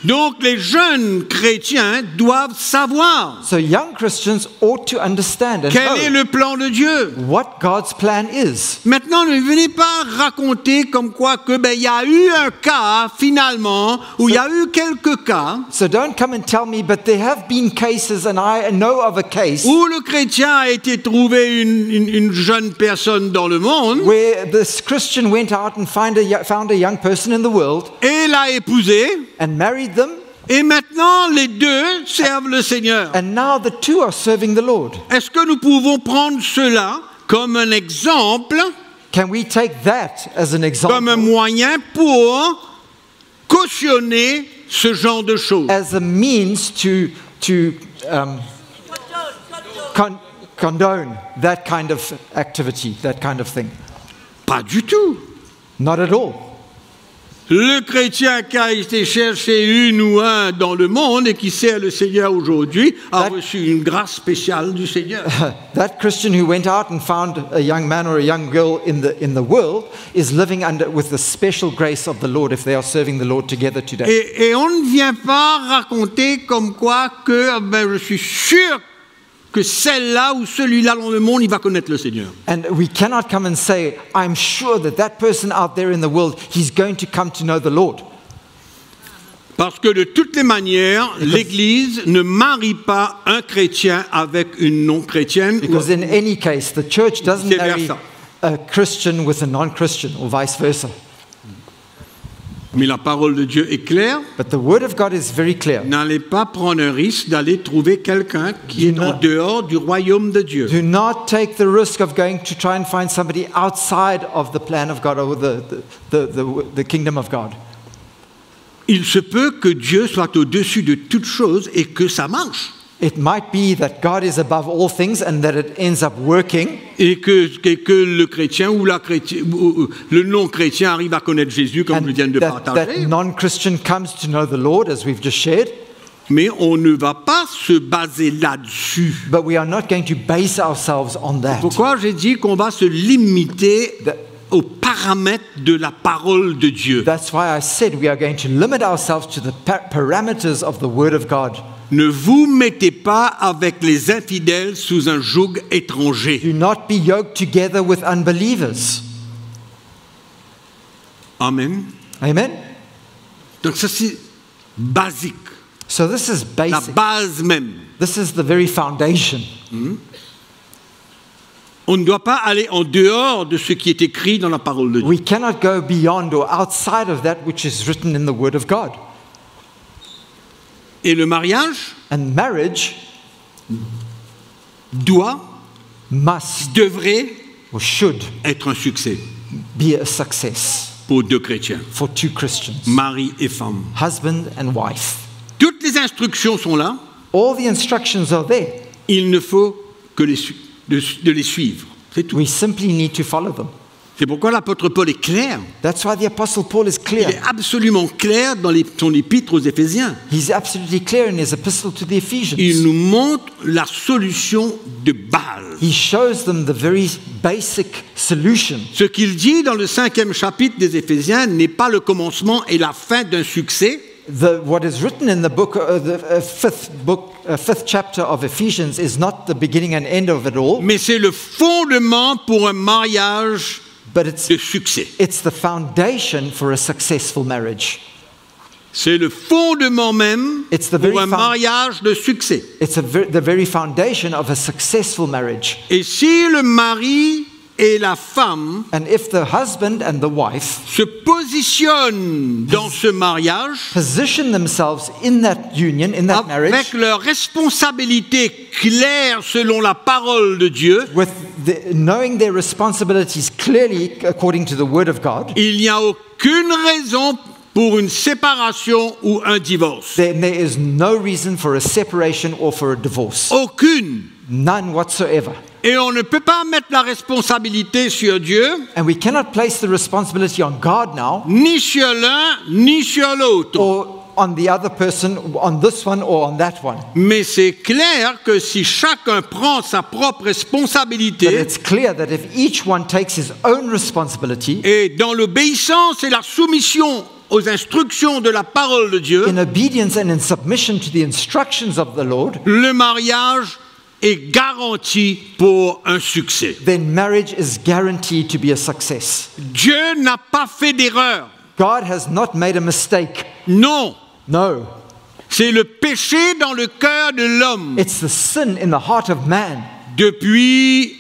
Donc les jeunes chrétiens doivent savoir So young Christians ought to understand and quel est know le plan de Dieu. what God's plan is. Maintenant, ne venez pas raconter comme quoi que il y a eu un cas finalement, ou il y a eu quelques cas So don't come and tell me, but there have been cases, and I know of a case où le chrétien a été trouvé une jeune personne dans le monde where this Christian went out and found a young person in the world et l'a épousé, and married them, et maintenant les deux servent le Seigneur. and now the two are serving the Lord. Est-ce que nous pouvons prendre cela comme un exemple, Can we take that as an comme un example, moyen pour cautionner ce genre de choses? as a means to condone that kind of activity, that kind of thing? Pas du tout. Not at all. Le chrétien qui a été chercher une ou un dans le monde et qui sert le Seigneur aujourd'hui a reçu une grâce spéciale du Seigneur. That Christian who went out and found a young man or a young girl in the world is living with the special grace of the Lord if they are serving the Lord together today. Et on ne vient pas raconter comme quoi que je suis sûr que celle-là ou celui-là dans le monde, il va connaître le Seigneur. And we cannot come and say, I'm sure that person out there in the world, he's going to come to know the Lord. Parce que de toutes les manières, l'Église ne marie pas un chrétien avec une non-chrétienne. Because in any case, the church doesn't Vice marry versa. a Christian with a non-Christian or vice versa. Mais la parole de Dieu est claire. But the word of God is very clear. N'allez pas prendre un risque d'aller trouver quelqu'un qui est en dehors du royaume de Dieu. Do not take the risk of going to try and find somebody outside of the plan of God or the kingdom of God. Il se peut que Dieu soit au-dessus de toutes choses et que ça marche. It might be that God is above all things and that it ends up working. Et que le chrétien ou le non-chrétien arrive à connaître Jésus comme je viens de That partager. non-Christian comes to know the Lord as we've just shared. Mais on ne va pas se baser là-dessus. But we are not going to base ourselves on that. Pourquoi j'ai dit qu'on va se limiter aux paramètres de la parole de Dieu? That's why I said we are going to limit ourselves to the parameters of the Word of God. Ne vous mettez pas avec les infidèles sous un joug étranger. Do not be yoked together with unbelievers. Amen. Amen? Donc ça c'est basique, So this is la basic. base même. This is the very foundation. On ne doit pas aller en dehors de ce qui est écrit dans la parole de Dieu. We cannot go beyond or outside of that which is written in the Word of God. Et le mariage And marriage devrait or should être un succès be a success pour deux chrétiens, for two Christians, mari et femme. husband and wife. Toutes les instructions sont là, All the instructions are there. il ne faut que de les suivre. C'est tout. We simply need to follow them. C'est pourquoi l'apôtre Paul est clair. That's why the Apostle Paul is Il clear. est absolument clair dans son épître aux Éphésiens. He's absolutely clear in his epistle to the Il Ephesians. nous montre la solution de base. He shows them the very basic solution. Ce qu'il dit dans le 5e chapitre des Éphésiens n'est pas le commencement et la fin d'un succès, What is written in the book, fifth chapter of Ephesians, is not the beginning and end of it all, mais c'est le fondement pour un mariage but it's de succès. the foundation for a successful marriage. C'est le fondement même It's the pour very un mariage de succès. It's the very foundation of a successful marriage. Et si le mari et la femme And if the husband and the wife se positionnent dans ce mariage position themselves in that union, in that marriage, avec leurs responsabilités claires selon la parole de Dieu, with knowing their responsibilities clearly according to the Word of God, il n'y a aucune raison pour une séparation ou un divorce. then there is no reason for a separation or for a divorce. Aucune. None whatsoever. Et on ne peut pas mettre la responsabilité sur Dieu, And we cannot place the responsibility on God now, ni sur l'un, ni sur l'autre. or on the other person, on this one or on that one. Mais c'est clair que si chacun prend sa propre But responsabilité it's clear that if each one takes his own responsibility et dans l'obéissance et la soumission aux instructions de la parole de Dieu, in obedience and in submission to the instructions of the Lord, le mariage est garanti pour un succès. then marriage is guaranteed to be a success. Dieu n'a pas fait d'erreur. God has not made a mistake. Non, No. c'est le péché dans le cœur de l'homme It's the sin in the heart of man depuis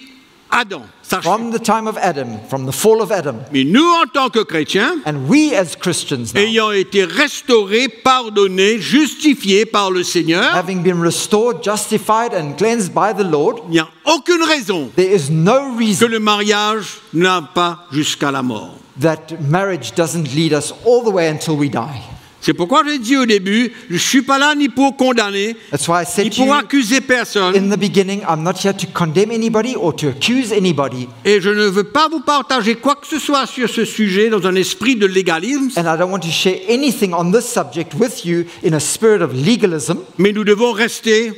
Adam. Ça from the time of Adam, from the fall of Adam. Mais nous, en tant que chrétiens, And we as Christians now, ayant été restaurés, pardonnés, justifiés par le Seigneur, having been restored, justified and cleansed by the Lord, il n'y a aucune raison there is no que reason le mariage n'a pas jusqu'à la mort. that marriage doesn't lead us all the way until we die. C'est pourquoi j'ai dit au début, je ne suis pas là ni pour condamner, That's why I ni said to pour you accuser personne, in the beginning, I'm not here to condemn anybody or to accuse anybody. et je ne veux pas vous partager quoi que ce soit sur ce sujet dans un esprit de légalisme, And I don't want to share anything on this subject with you in a spirit of legalism, mais nous devons rester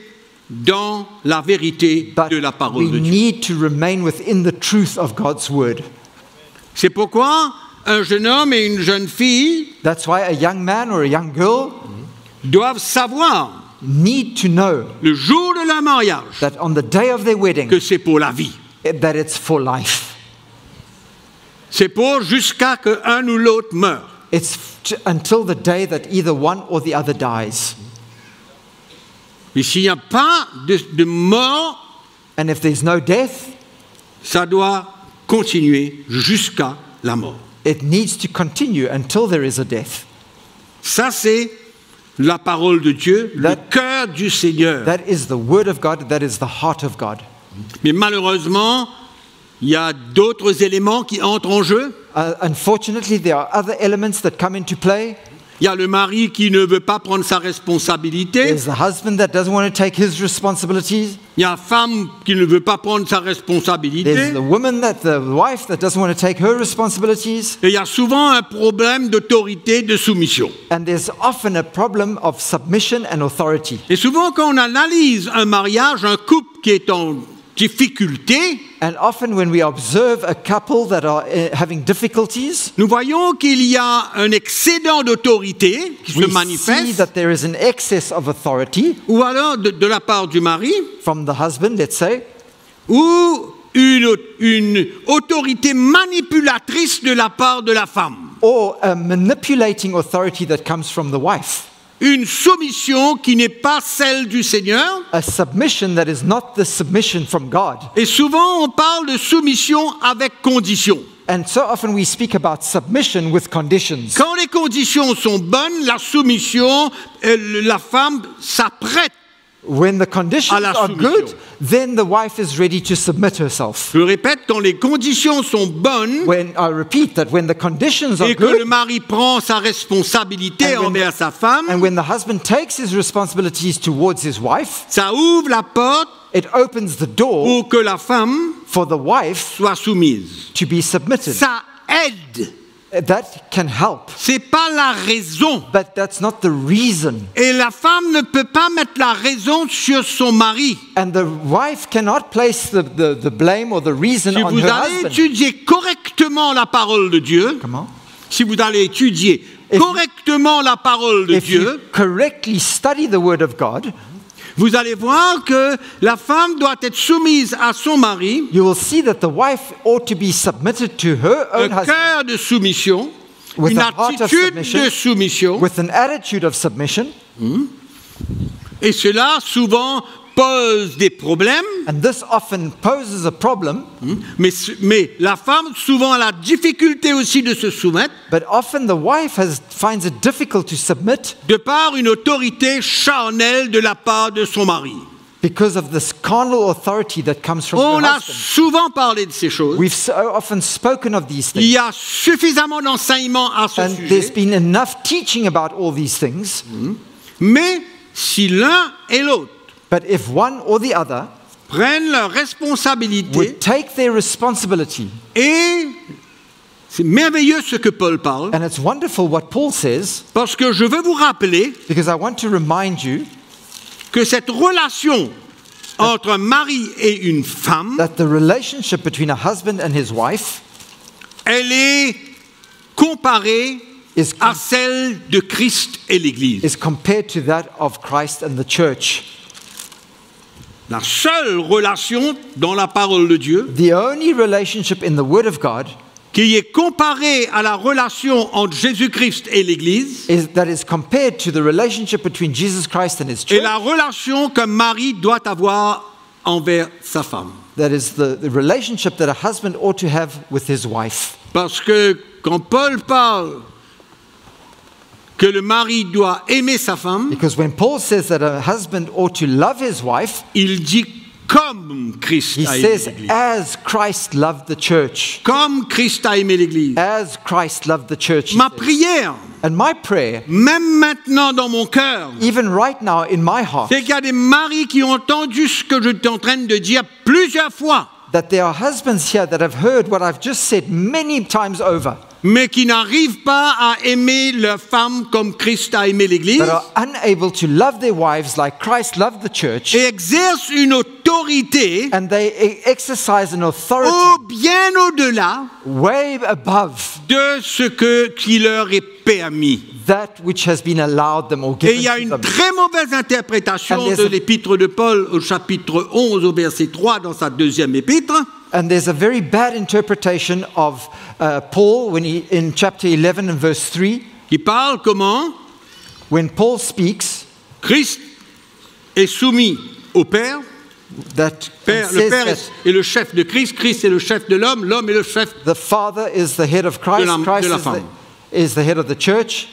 dans la vérité but de la we parole de Dieu. need to remain within the truth of God's word. C'est pourquoi un jeune homme et une jeune fille That's why a young man or a young girl doivent savoir need to know le jour de leur mariage that on the day of their wedding, que c'est pour la vie. that it's for life. C'est pour jusqu'à que un ou l'autre meure. It's until the day that either one or the other dies. Et s'il n'y a pas de mort, And if there's no death, ça doit continuer jusqu'à la mort. it needs to continue until there is a death. Ça, c'est la parole de Dieu, le That- cœur du Seigneur. That is the word of God, that is the heart of God. Mais malheureusement, il y a d'autres éléments qui entrent en jeu. Unfortunately, there are other elements that come into play. Il y a le mari qui ne veut pas prendre sa responsabilité. There's the husband that doesn't want to take his responsibilities. Il y a la femme qui ne veut pas prendre sa responsabilité. There's the wife that doesn't want to take her responsibilities. Et il y a souvent un problème d'autorité, de soumission. And there's often a problem of submission and authority. Et souvent, quand on analyse un mariage, un couple qui est en difficulté, And often when we observe a couple that are having difficulties, nous voyons qu'il y a un excédent d'autorité qui se we see manifeste, that there is an excess of authority ou alors de la part du mari, from the husband, let's say, ou une autorité manipulatrice de la part de la femme. or a manipulating authority that comes from the wife. Une soumission qui n'est pas celle du Seigneur. A submission that is not the submission from God. Et souvent, on parle de soumission avec condition. And so often we speak about submission with conditions. Quand les conditions sont bonnes, la soumission, la femme s'apprête. When the conditions À la are soumission. good, then the wife is ready to submit herself. Je le répète, quand les conditions sont bonnes When I repeat that when the conditions are et que le good, mari prend sa responsabilité And when envers sa femme, and when the husband takes his responsibilities towards his wife, ça ouvre la porte it opens the door pour que la femme for the wife soit soumise. to be submitted. Ça aide. That can help, C'est pas la raison. but that's not the reason. Et la femme ne peut pas mettre la raison sur son mari. And the wife cannot place the blame or the reason Si on vous her allez husband. étudier correctement la parole de Dieu, Comment? si vous allez étudier If- correctement la parole de If you Dieu, correctly study the word of God, vous allez voir que la femme doit être soumise à son mari, you will see that the wife ought to be submitted to her un own husband cœur de soumission, With une a heart of attitude submission. de soumission, with an attitude of submission. et cela souvent pose des problèmes, And this often poses a problem, mais la femme souvent a la difficulté aussi de se soumettre but often the wife finds it difficult to submit de par une autorité charnelle de la part de son mari. because of this carnal authority that comes from On the a husband. souvent parlé de ces choses. We've so often spoken of these Il things, y a suffisamment d'enseignements à ce and there's sujet, been enough teaching about all these things. mais si l'un et l'autre But if one or the other prennent leurs responsabilités, would take their responsibility, et c'est merveilleux ce que Paul parle, and it's wonderful what Paul says, parce que je veux vous rappeler because I want to remind you que cette relation entre un mari et une femme, that the relationship between a husband and his wife elle est comparée à celle de Christ et l'Église. is compared to that of Christ and the church. La seule relation dans la parole de Dieu The only relationship in the Word of God qui est comparée à la relation entre Jésus-Christ et l'Église that is compared to the relationship between Jesus Christ and His est church. la relation qu'un mari doit avoir envers sa femme. That is the relationship that a husband ought to have with his wife. Parce que quand Paul parle que le mari doit aimer sa femme, Because when Paul says that a husband ought to love his wife, il dit comme Christ he a aimé says, l'Église. as Christ loved the church. Comme Christ a aimé l'Église. As Christ loved the church. he Ma says. prière, And my prayer, même maintenant dans mon cœur, even right now in my heart, c'est qu'il y a des maris qui ont entendu ce que je suis en train de dire plusieurs fois, that there are husbands here that have heard what I've just said many times over, mais qui n'arrivent pas à aimer leur femme comme Christ a aimé l'Église that are unable to love their wives like Christ loved the church, et exercent une autorité and they exercise an authority bien au-delà way above de ce qui leur est permis. that which has been allowed them or Et given il y a to une them. très mauvaise interprétation And there's de a- l'épître de Paul au chapitre 11 au verset 3 dans sa deuxième épître, And there's a very bad interpretation of Paul when in chapter 11 and verse 3, qui parle comment when Paul speaks, Christ est soumis au Père. that Le says Père that est le chef de Christ, Christ est le chef de l'homme est le chef. the Father is the head of Christ, De la Christ femme. is the head of the church,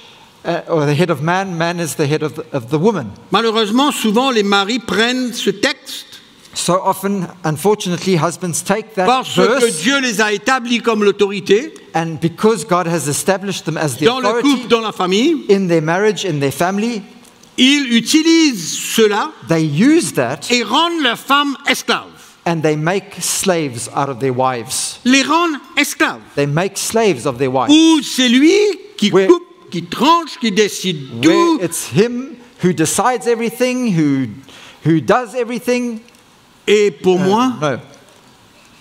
or the head of man, man is the head of the woman. Malheureusement, souvent les maris prennent ce texte So often, unfortunately, husbands take that parce que verse, Dieu les a établis comme l'autorité and because God has established them as the dans le authority couple, dans la famille, in their marriage, in their family, ils utilisent cela they use that et rendent leurs femmes esclaves. and they make slaves out of their wives. Les rendent esclaves. They make slaves of their wives. Ou c'est lui qui Where- coupe, qui tranche, qui décide tout. Where it's him who decides everything, who does everything. Et pour moi, No,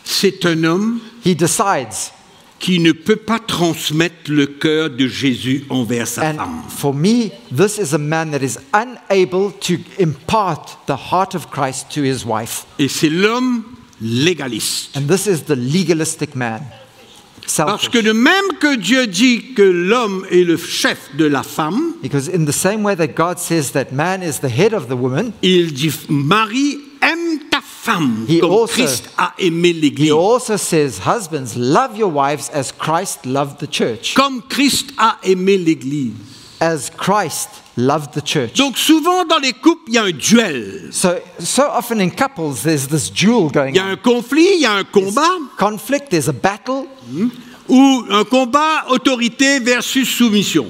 c'est un homme he decides. qui ne peut pas transmettre le cœur de Jésus envers sa And femme. for me, this is a man that is unable to impart the heart of Christ to his wife. Et c'est l'homme légaliste. And this is the legalistic man. Parce Selfish. que de même que Dieu dit que l'homme est le chef de la femme, Because in the same way that God says that man is the head of the woman, il dit Marie, aime ta femme He comme also- Christ a aimé he l'Église. also says, husbands, love your wives as Christ loved the church. Comme Christ a aimé l'Église. As Christ loved the church. Donc souvent dans les couples, il y a un duel. So often in couples, there's this duel Il going y a on. un conflit, il y a un combat, Conflict, there's a battle, ou un combat autorité versus soumission.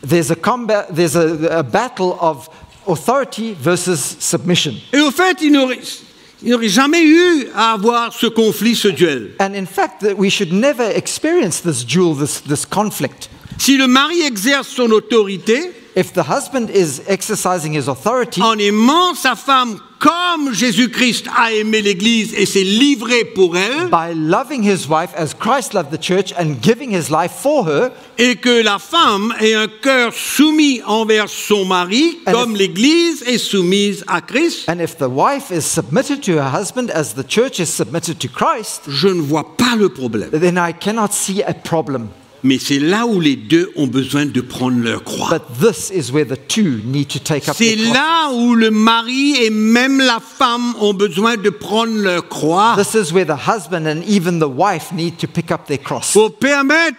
there's a battle of authority versus submission. Et au fait, il n'aurait jamais eu à avoir ce conflit, ce duel. And in fact, that we should never experience this duel, this conflict. Si le mari exerce son autorité If the husband is exercising his authority en aimant sa femme comme Jésus-Christ a aimé l'Église et s'est livré pour elle, by loving his wife as Christ loved the church and giving his life for her, et que la femme ait un cœur soumis envers son mari And comme l'Église est soumise à Christ, and if the wife is submitted to her husband as the church is submitted to Christ, je ne vois pas le problème. then I cannot see a problem. Mais c'est là où les deux ont besoin de prendre leur croix. But this is where the two need to take up C'est their cross. là où le mari et même la femme ont besoin de prendre leur croix This is where the husband and even the wife need to pick up their cross. pour permettre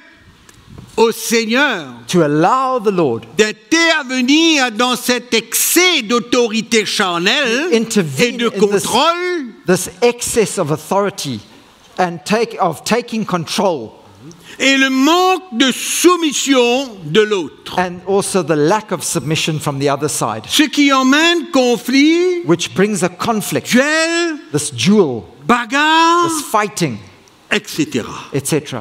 au Seigneur To allow the Lord d'intervenir dans cet excès d'autorité charnelle Intervene et de in this- contrôle this excess of authority and taking control, et le manque de soumission de l'autre. and also the lack of submission from the other side, Ce qui emmène conflit, which brings a conflict, duel, this duel, bagarre, this fighting, etc. etc.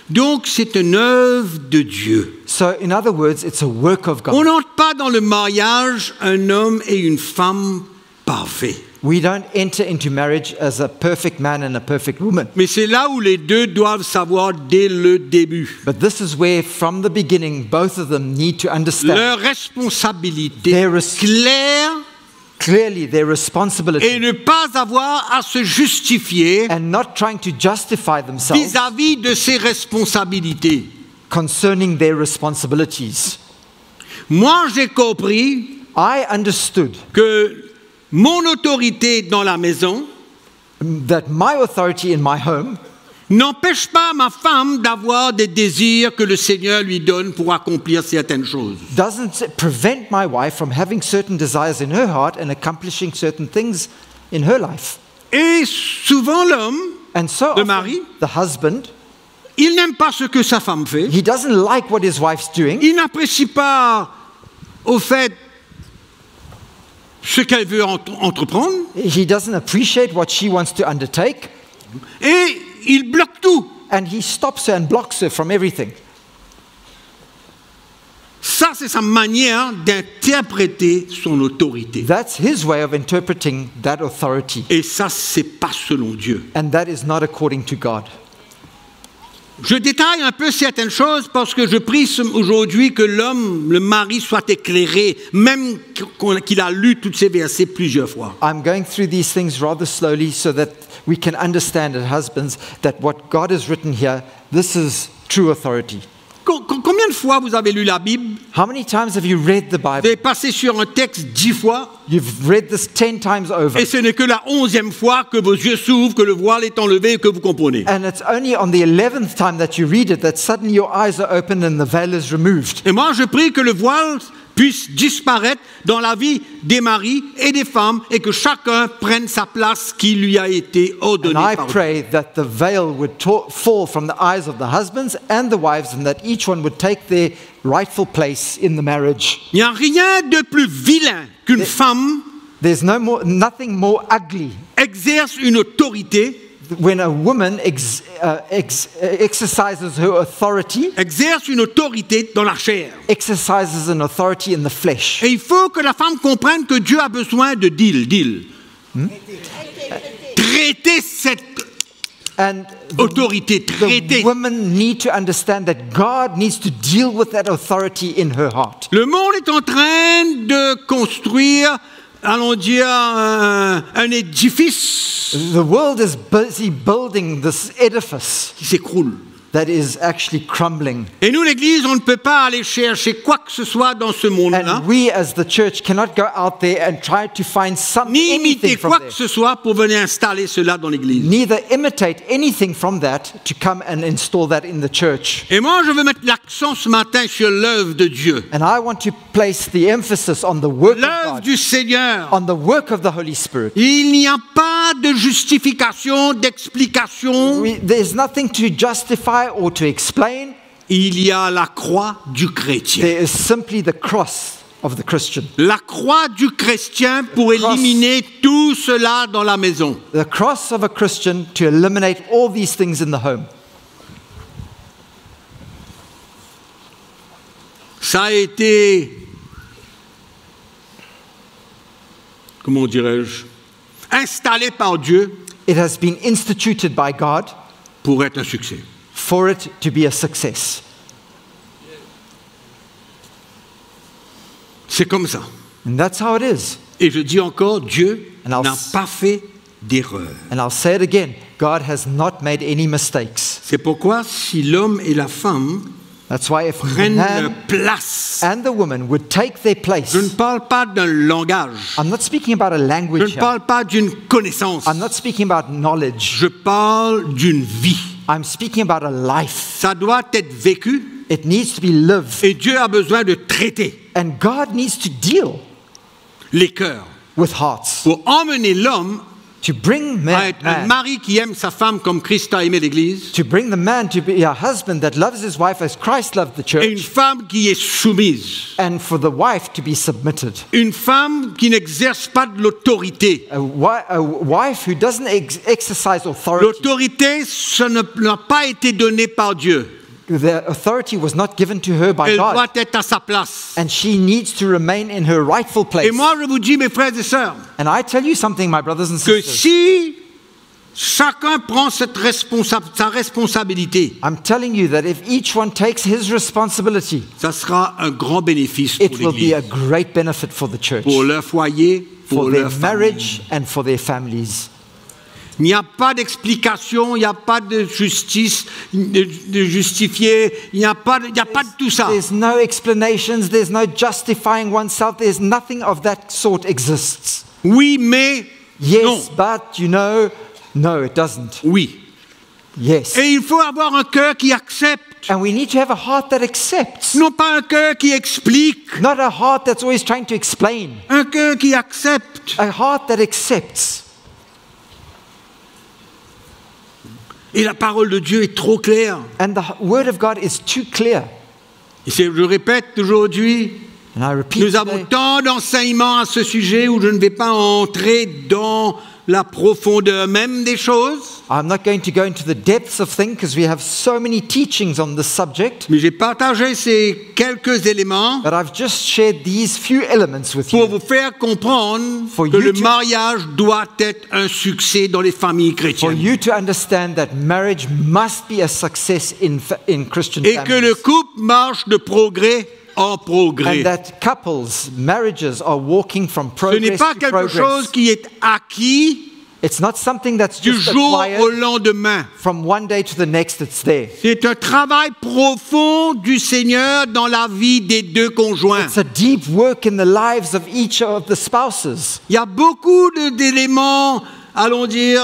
Donc c'est une œuvre de Dieu. So, in other words, it's a work of On God. n'entre pas dans le mariage un homme et une femme parfaits. We don't enter into marriage as a perfect man and a perfect woman. Mais c'est là où les deux doivent savoir dès le début. But this is where, from the beginning, both of them need to understand Leur responsabilité There is- claire clearly their responsibility et ne pas avoir à se justifier and not trying to justify themselves vis-à-vis de ces responsabilités. concerning their responsibilities. Moi, j'ai compris I understood que mon autorité dans la maison that my authority in my home n'empêche pas ma femme d'avoir des désirs que le Seigneur lui donne pour accomplir certaines choses. doesn't prevent my wife from having certain desires in her heart and accomplishing certain things in her life. Et souvent l'homme, And so Le often, mari? the husband, il n'aime pas ce que sa femme fait. he doesn't like what his wife's doing. Il n'apprécie pas au fait ce qu'elle veut entreprendre. He doesn't appreciate what she wants to undertake. Et il bloque tout. And he stops her and blocks her from everything. Ça, c'est sa manière d'interpréter son autorité. That's his way of interpreting that authority. Et ça, c'est pas selon Dieu. And that is not according to God. Je détaille un peu certaines choses parce que je prie aujourd'hui que l'homme, le mari, soit éclairé, même qu'il a lu tous ces versets plusieurs fois. I'm going through these things rather slowly so that we can understand as husbands that what God has written here, this is true authority. Combien de fois vous avez lu la Bible? How many times have you read the Vous Bible? avez passé sur un texte 10 fois You've read this 10 times over. et ce n'est que la 11e fois que vos yeux s'ouvrent, que le voile est enlevé et que vous comprenez. And it's only on the 11th time that you read it that suddenly your eyes are opened and the veil is removed. Et moi, je prie que le voile puisse disparaître dans la vie des maris et des femmes et que chacun prenne sa place qui lui a été And ordonnée I par Dieu. pray that the veil would fall from the eyes of the husbands and the wives and that each one would take their rightful place in the marriage. Il n'y a rien de plus vilain qu'une femme There's nothing more ugly exerce une autorité, when a woman exercises her authority, exerce une autorité dans la chair. exercises an authority in the flesh. Et il faut que la femme comprenne que Dieu a besoin de deal. Traiter cette And autorité, the traiter. women need to understand that God needs to deal with that authority in her heart. Le monde est en train de construire, allons dire, un édifice The world is busy building this edifice qui s'écroule. that is actually crumbling. Et nous, l'Église, on ne peut pas aller chercher quoi que ce soit dans ce monde-là, And we as the church cannot go out there and try to find ni imiter anything from quoi there. que ce soit pour venir installer cela dans l'Église. Neither imitate anything from that to come and install that in the church. Et moi, je veux mettre l'accent ce matin sur l'œuvre de Dieu, And I want to place the emphasis on the work of l'œuvre God, du Seigneur. on the work of the Holy Spirit. Il n'y a pas de justification, d'explication. There's nothing to justify or to explain. Il y a la croix du chrétien. There is simply the cross of the Christian. La croix du chrétien pour éliminer tout cela dans la maison. The cross of a Christian to eliminate all these things in the home. Ça a été, comment dirais-je, installé par Dieu It has been instituted by God pour être un succès. for it to be a success. C'est comme ça. And that's how it is. Et je dis encore, Dieu And I'll n'a s- pas fait d'erreur. And I'll say it again, God has not made any mistakes. C'est pourquoi si l'homme et la femme That's why if the prennent leur man place, and the woman would take their place, je ne parle pas d'un langage, I'm not speaking about a je language ne here. parle pas d'une connaissance, I'm not speaking about knowledge. je parle d'une vie. I'm speaking about a life. Ça doit être vécu It needs to be lived. et Dieu a besoin de traiter And God needs to deal les cœurs with hearts. pour emmener l'homme To bring à être un man, mari qui aime sa femme comme Christ a aimé l'Église to bring the man to be a husband that loves his wife as Christ loved the et une church, femme qui est soumise. and for the wife to be submitted. Une femme qui n'exerce pas de l'autorité. A wife who doesn't exercise authority. L'autorité, ça n'a pas été donné par Dieu. the authority was not given to her by Elle doit God. être à sa place. And she needs to remain in her rightful place. Et moi, je vous dis, mes frères et sœurs, And I tell you something, my brothers and que sisters. si chacun prend sa responsabilité, I'm telling you that if each one takes his responsibility, ça sera un grand bénéfice it pour will be a l'Église, great benefit for the church, pour leur foyer, pour for their leur famille. marriage, and for their families. Il n'y a pas d'explication, il n'y a pas de justice, de justifier, il n'y a pas de tout ça. There's no explanations, there's no justifying oneself, there's nothing of that sort exists. Oui, mais Yes, non. but you know, no, it doesn't. Oui. Yes. Et il faut avoir un cœur qui accepte, And we need to have a heart that accepts, non pas un cœur qui explique, not a heart that's always trying to explain, un cœur qui accepte. a heart that accepts. Et la parole de Dieu est trop claire. And the word of God is too clear. Et je répète aujourd'hui, And I repeat nous avons today, tant d'enseignements à ce sujet où je ne vais pas entrer dans la profondeur même des choses, I'm not going to go into the depths of things because we have so many teachings on this subject, mais j'ai partagé ces quelques éléments but I've just shared these few elements with pour you vous faire comprendre For que you le to- mariage doit être un succès dans les familles for chrétiennes. you to understand that marriage must be a success in Christian Et que le families. couple marche de progrès en progrès. And that couples, marriages are walking from Ce n'est progress pas to quelque progress. chose qui est acquis It's not something that's du just jour au acquired lendemain. from one day to the next, it's there. C'est un travail profond du Seigneur dans la vie des deux conjoints. It's a deep work in the lives of each of the spouses. Il y a beaucoup d'éléments, allons dire,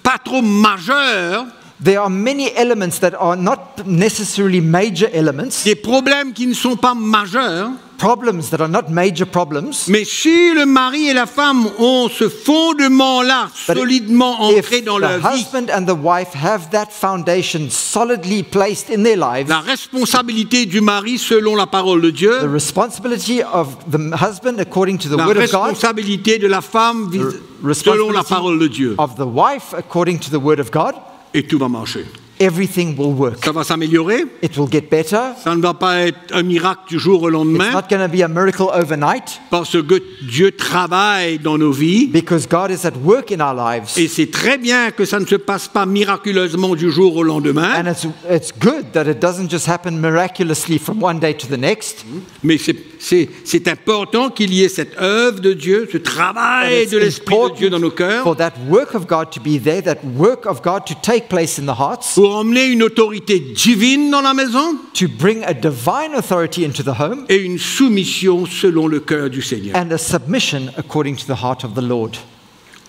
pas trop majeurs, There are many elements that are not necessarily major elements, des problèmes qui ne sont pas majeurs, problems that are not major problems. mais si le mari et la femme ont ce fondement-là But solidement If ancré dans the leur vie, husband and the wife have that foundation solidly placed in their lives, la responsabilité du mari selon la parole de Dieu, the responsibility of the husband according to the la word of God, responsabilité de la femme the selon la parole de Dieu, of the wife according to the word of God, et tout va marcher. everything will work. Ça va s'améliorer, It will get better. ça ne va pas être un miracle du jour au It's lendemain, not going to be a miracle overnight parce que Dieu travaille dans nos vies. because God is at work in our lives. Et c'est très bien que ça ne se passe pas miraculeusement du jour au lendemain, And it's good that it doesn't just happen miraculously from one day to the next. mais c'est important qu'il y ait cette œuvre de Dieu, ce And travail it's de l'Esprit de Dieu dans nos important cœurs, for that work of God to be there, that work of God to take place in the hearts, pour emmener une autorité divine dans la maison to bring a divine authority into the home, et une soumission selon le cœur du Seigneur. and a submission according to the heart of the Lord.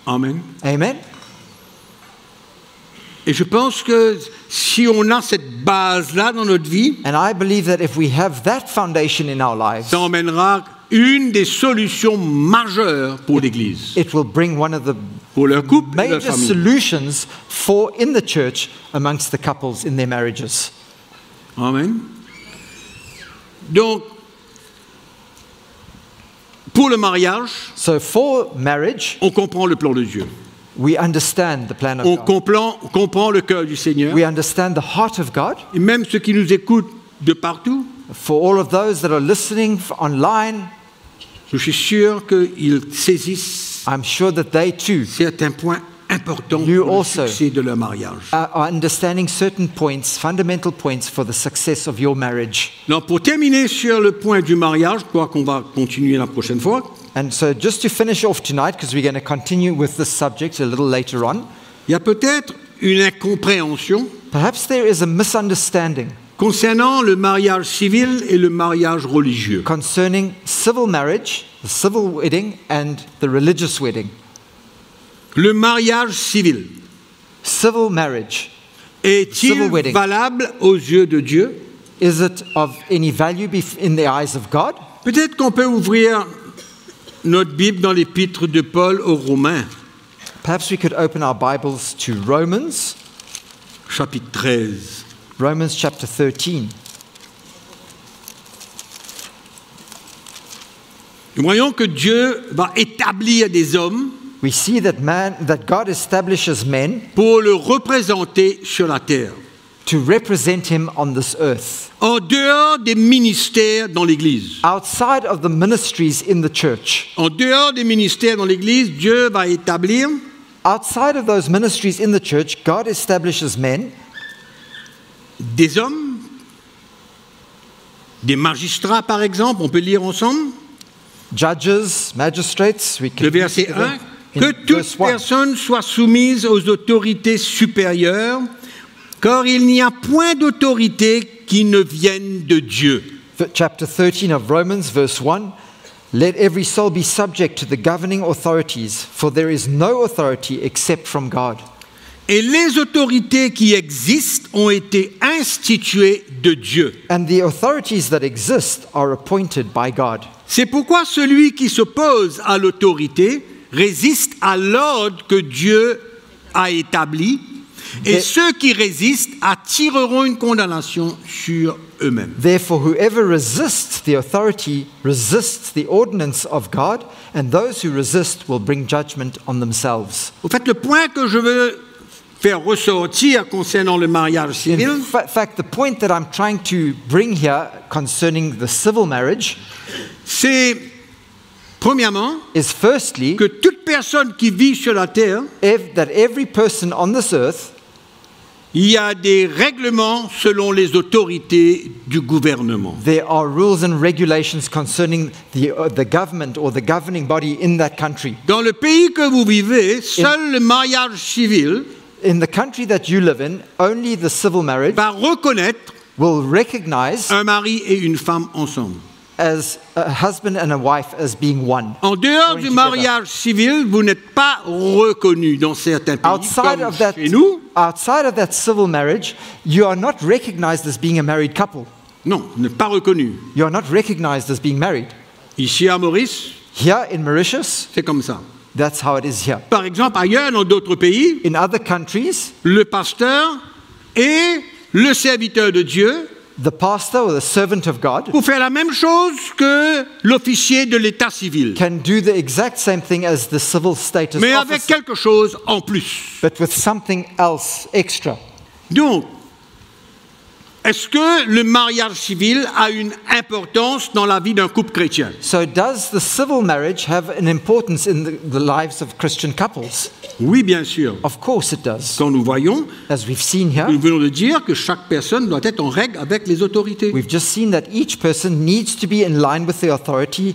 Amen. Amen. Et je pense que si on a cette base-là dans notre vie, And I believe that if we have that foundation in our lives, ça emmènera une des solutions majeures pour l'Église, it will bring one of the pour leur couple et leur major famille. solutions for in the church amongst the couples in their marriages. Amen. Donc, pour le mariage, So for marriage, on comprend le plan de Dieu. we understand the plan of On God. comprend le cœur du Seigneur. We understand the heart of God. Et même ceux qui nous écoutent de partout, For all of those that are listening online, je suis sûr qu'ils saisissent I'm sure that they too certains points importants You pour le also. succès de leur mariage. are understanding certain points, fundamental points for the success of your marriage. Donc, pour terminer sur le point du mariage, je crois qu'on va continuer la prochaine fois. And so just to finish off tonight, because we're going to continue with this subject a little later on, Il y a peut-être une incompréhension perhaps there is a misunderstanding concernant le mariage civil et le mariage religieux. concerning civil marriage, the civil wedding, and the religious wedding. Le mariage civil Civil marriage, est-il Civil wedding. valable aux yeux de Dieu? is it of any value in the eyes of God? Peut-être qu'on peut ouvrir notre Bible dans l'épître de Paul aux Romains, Perhaps we could open our Bibles to Romans, chapitre 13. Romans chapter 13. Nous voyons que Dieu va établir des hommes We see that God establishes men pour le représenter sur la terre. to represent him on this earth. En dehors des ministères dans l'Église. Outside of the ministries in the church, En dehors des ministères dans l'Église, Dieu va établir outside of those ministries in the church, God establishes men, des hommes, des magistrats par exemple, on peut lire ensemble, judges, magistrates. We can le verset look at 1, them que in toute verse 1. personne soit soumise aux autorités supérieures, car il n'y a point d'autorité qui ne vienne de Dieu. Chapter 13 of Romans, verse 1. Let every soul be subject to the governing authorities, for there is no authority except from God. Et les autorités qui existent ont été instituées de Dieu. And the authorities that exist are appointed by God. C'est pourquoi celui qui s'oppose à l'autorité résiste à l'ordre que Dieu a établi, et Et- ceux qui résistent attireront une condamnation sur eux-mêmes. Therefore, whoever resists the authority resists the ordinance of God, and those who resist will bring judgment on themselves. Au fait, le point que je veux faire ressortir concernant le mariage In civil, fact, the point that I'm trying to bring here concerning the civil marriage c'est premièrement is firstly que toute personne qui vit sur la terre, that every person on this earth, il y a des règlements selon les autorités du gouvernement. there are rules and regulations concerning the government or the governing body in that country. Dans le pays que vous vivez, seul le mariage civil In the country that you live in, only the civil marriage va reconnaître will recognize un mari et une femme ensemble. as a husband and a wife as being one. En dehors Going du together. mariage civil, vous n'êtes pas reconnu dans certains pays, Outside comme of that, chez nous. outside of that civil marriage, you are not recognized as being a married couple. Non, vous n'êtes pas reconnu. You are not recognized as being married. Ici à Maurice, Here in Mauritius, c'est comme ça. that's how it is here. Par exemple, ailleurs, dans d'autres pays, In other countries, le pasteur et le serviteur de Dieu the pastor or the servant of God pour faire la même chose que l'officier de l'état civil, can do the exact same thing as the civil status mais avec officer, quelque chose en plus. but with something else extra. Donc, est-ce que le mariage civil a une importance dans la vie d'un couple chrétien? So does the civil marriage have an importance in the lives of Christian couples? Oui, bien sûr. Of course it does. Quand nous voyons, As we've seen here, nous venons de dire que chaque personne doit être en règle avec les autorités. we've just seen that each person needs to be in line with the authority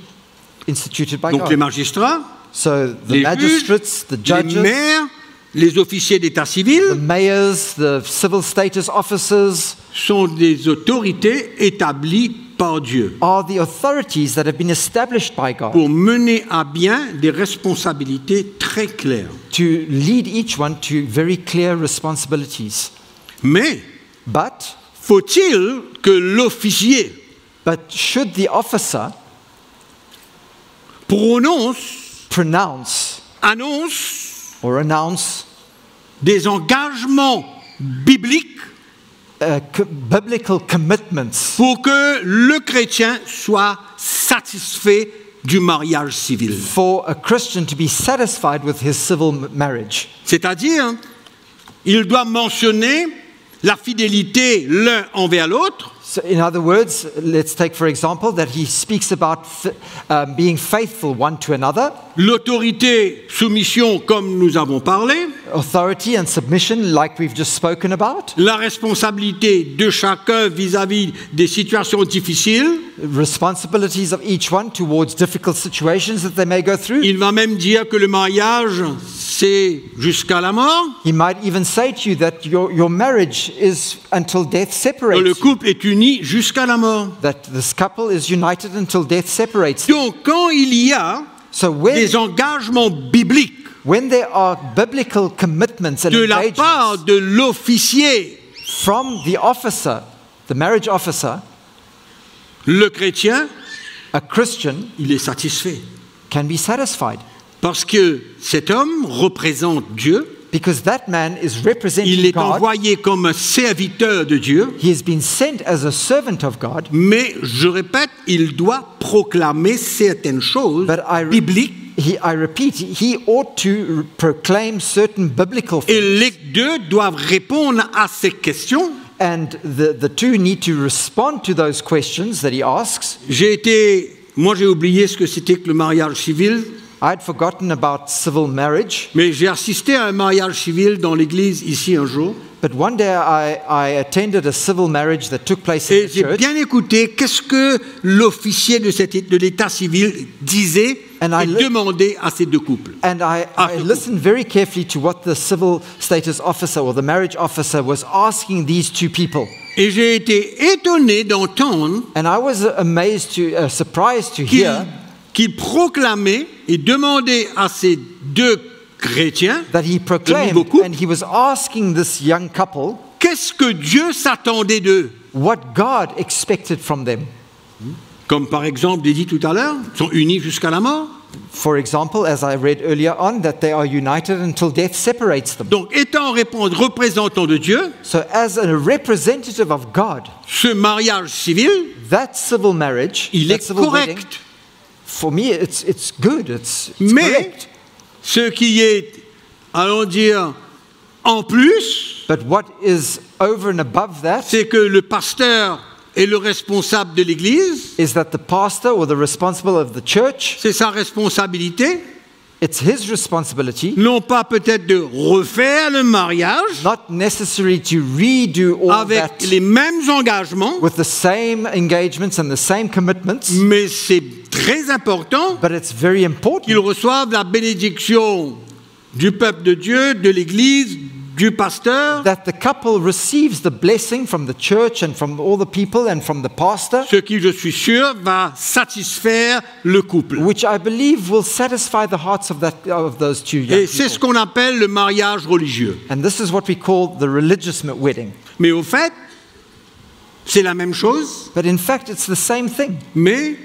instituted by Donc les God. magistrats, So the les magistrates, the juges, les judges, maires, les officiers d'état civil the mayors, the civil status officers sont des autorités établies par Dieu are the authorities that have been established by God pour mener à bien des responsabilités très claires. to lead each one to very clear responsibilities. Mais But faut-il que l'officier should the officer pronounce annonce or announce des engagements bibliques biblical commitments pour que le chrétien soit satisfait du mariage civil? for a Christian to be satisfied with his civil marriage? C'est-à-dire, il doit mentionner la fidélité l'un envers l'autre, So in other words, let's take for example that he speaks about being faithful one to another, l'autorité, soumission comme nous avons parlé, authority and submission like we've just spoken about, la responsabilité de chacun vis-à-vis des situations difficiles. responsibilities of each one towards difficult situations that they may go through. Il va même dire que le mariage, c'est jusqu'à la mort, He might even say to you that your marriage is until death que separates le you, couple est uni jusqu'à la mort. that this couple is united until death separates them. Donc, quand il y a So des engagements bibliques when there are biblical commitments and de la engagements part de l'officier, from the officer, the marriage officer, le chrétien, a Christian il est satisfait. can be satisfied Parce que cet homme représente Dieu, because that man is il representing est God. envoyé comme un serviteur de Dieu, He has been sent as a servant of God, mais je répète, il doit proclamer certaines choses but bibliques I repeat, he ought to proclaim certain biblical et things. les deux doivent répondre à ces questions And the two need to respond to those questions that he asks. Moi j'ai oublié ce que c'était que le mariage civil, I had forgotten about civil marriage, mais j'ai assisté à un mariage civil dans l'église ici un jour. but one day I attended a civil marriage that took place in Et the j'ai church. bien écouté qu'est-ce que l'officier de l'état civil disait And I et demandait à ces deux couples. And I listened very carefully to what the civil status officer or the marriage officer was asking these two people. Et j'ai été étonné d'entendre And I was amazed surprised to hear qu'il proclamait et demandait à ces deux chrétiens, that he de proclaimed, nouveau couple, and he was asking this young couple qu'est-ce que Dieu s'attendait d'eux. what God expected from them. Comme par exemple, j'ai dit tout à l'heure, ils sont unis jusqu'à la mort. For example, as I read earlier on, that they are united until death separates them. Donc, étant représentant de Dieu, So as a representative of God, ce mariage civil, that civil marriage, il that est civil wedding, correct. for me, it's good, it's Mais correct. ce qui est, allons dire, en plus, But what is over and above that c'est que le pasteur est le responsable de l'église, is that the pastor or the responsible of the church, c'est sa responsabilité, it's his responsibility, non pas peut-être de refaire le mariage not necessary to redo all avec that les mêmes engagements, with the same engagements and the same commitments, mais c'est très important but it's very qu'ils important reçoivent la bénédiction du peuple de Dieu, de l'église, du pasteur, that the couple receives the blessing from the church and from all the people and from the pastor, ce qui, je suis sûr, va satisfaire le couple. which I believe will satisfy the hearts of those two young Et c'est ce people. qu'on appelle le mariage religieux. And this is what we call the religious wedding. Mais au fait, c'est la même chose, But in fact, it's the same thing. mais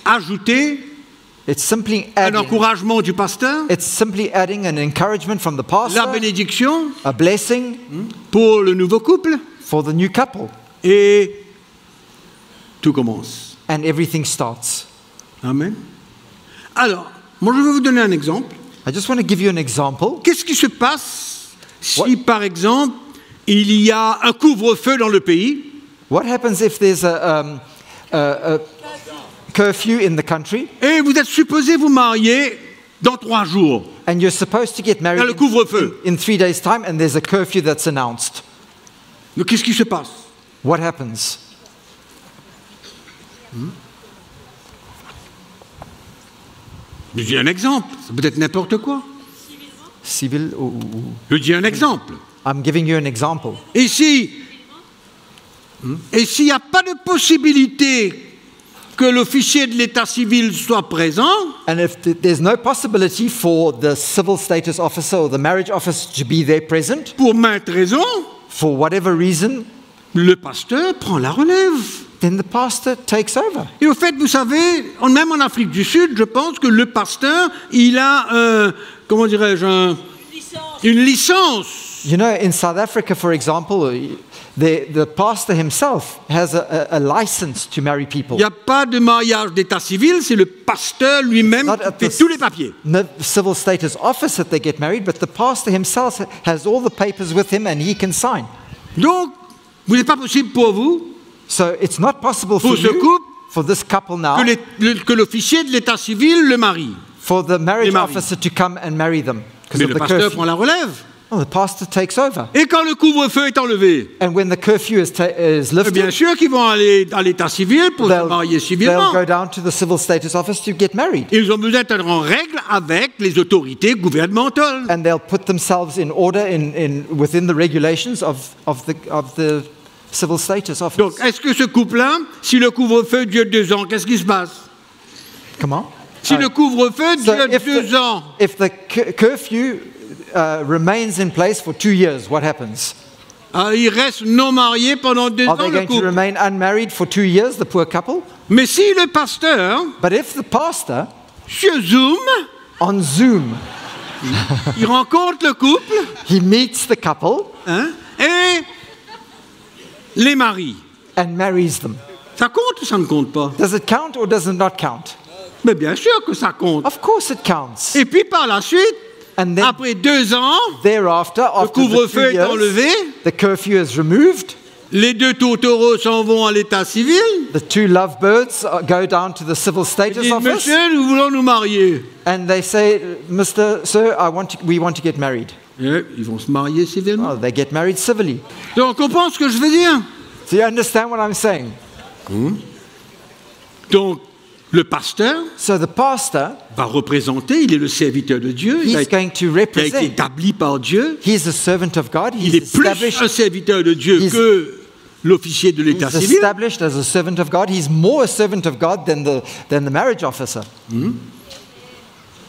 ajouter It's simply un adding. encouragement du pasteur, It's simply adding an encouragement from the la pastor, bénédiction a blessing pour le nouveau couple, for the new couple, et tout commence. and everything starts. Amen. Alors, moi je vais vous donner un exemple. I just want to give you an example. Qu'est-ce qui se passe si, What? par exemple, il y a un couvre-feu dans le pays What happens if there's a curfew in the country et vous êtes supposé vous marier dans 3 jours? and you're supposed to get married Il y a le couvre-feu. in 3 days' time and there's a curfew that's announced? Donc qu'est-ce qui se passe? What happens? Je dis un exemple, ça peut être n'importe quoi. Civil? Je dis un exemple. I'm giving you an example. Et s'il n'y a pas de possibilité que l'officier de l'état civil soit présent, And if there's no possibility for the civil status officer or the marriage officer to be there present, pour maintes raisons, for whatever reason, le pasteur prend la relève. then the pastor takes over. Et au fait, vous savez, même en Afrique du Sud, je pense que le pasteur, il a, comment dirais-je, une licence. You know, in South Africa, for example, the pastor himself has a license to marry people. Il n'y a pas de mariage d'état civil, c'est le pasteur lui-même Not qui at fait the tous les papiers. no civil status office that they get married, but the pastor himself has all the papers with him and he can sign. Donc, il n'est pas possible pour vous, So it's not possible for pour ce you, couple, for this couple now, que l'officier de l'état civil le marie. for the marriage maris. officer to come and marry them because Mais of le the pasteur curfew. prend la relève. Oh, the pastor takes over. Et quand le couvre-feu est enlevé, And when the curfew is lifted, bien sûr qu'ils vont aller à l'état civil pour se marier they'll civilement. go down to the civil status office to get married. Ils ont besoin d'être en règle avec les autorités gouvernementales. And they'll put themselves in order within the regulations of the civil status office. Donc, est-ce que ce couple-là, si le couvre-feu dure 2 ans, qu'est-ce qui se passe? Come on. Si le couvre-feu So dure 2 ans, if the curfew remains in place for 2 years, what happens? ils restent non mariés pendant 2 Are ans, they le going to couple. remain unmarried for 2 years, the poor couple? Mais si le pasteur, But if the pastor, sur Zoom, on Zoom, il rencontre le couple, he meets the couple hein, et les marie, and marries them, ça compte ou ça ne compte pas? does it count or does it not count? Mais bien sûr que ça compte. Of course it counts. Et puis par la suite, And then après 2 ans, thereafter, le after the 2 couvre-feu est years, enlevé, the curfew is removed, Les deux tourtereaux s'en vont à l'état civil. The two lovebirds go down to the civil Ils status disent, office, monsieur, nous voulons nous marier. and they say, Sir, we want to get married. Et ils vont se marier civilement. Oh, they get married civilly. Donc, on comprend ce que je veux dire. Do you understand what I'm saying? Donc, le pasteur So the pastor, va représenter, il est le serviteur de Dieu, il a he's going to été represent. établi par Dieu. He's a servant of God. Il est He's plus established, un serviteur de Dieu He's- que l'officier de l'état he's civil. established as a servant of God. He's more a servant of God than the marriage officer.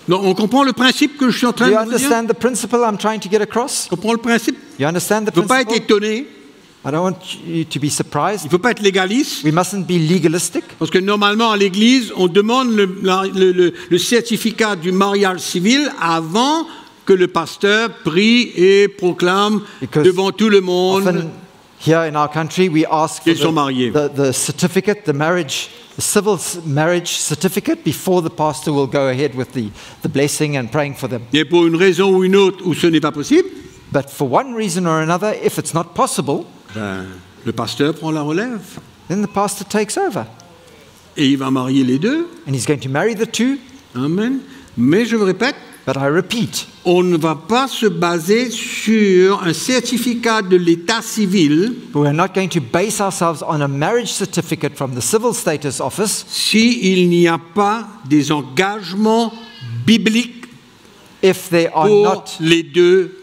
Donc, on comprend le principe que je suis en train Do you de vous dire. understand the principle I'm trying to get across? On comprend le principe. You understand the Il ne faut pas être principle? étonné. I don't want you to be Il surprised. ne faut pas être légaliste. We mustn't be legalistic. Parce que normalement, à l'église, on demande le certificat du mariage civil avant que le pasteur prie et proclame Because devant tout le monde. Often here in our country, we ask for Ils sont mariés. the certificate, the civil marriage certificate before the pastor will go ahead with the blessing and praying for them. Et pour une raison ou une autre où ce n'est pas possible, But for one reason or another, if it's not possible, ben, le pasteur prend la relève. then the pastor takes over. Et il va marier les deux. And he's going to marry the two. Amen. Mais je me répète, But I repeat, on ne va pas se baser sur un certificat de l'état civil we're not going to base ourselves on a marriage certificate from the civil status office s'il n'y a pas des engagements bibliques if there are pour not les deux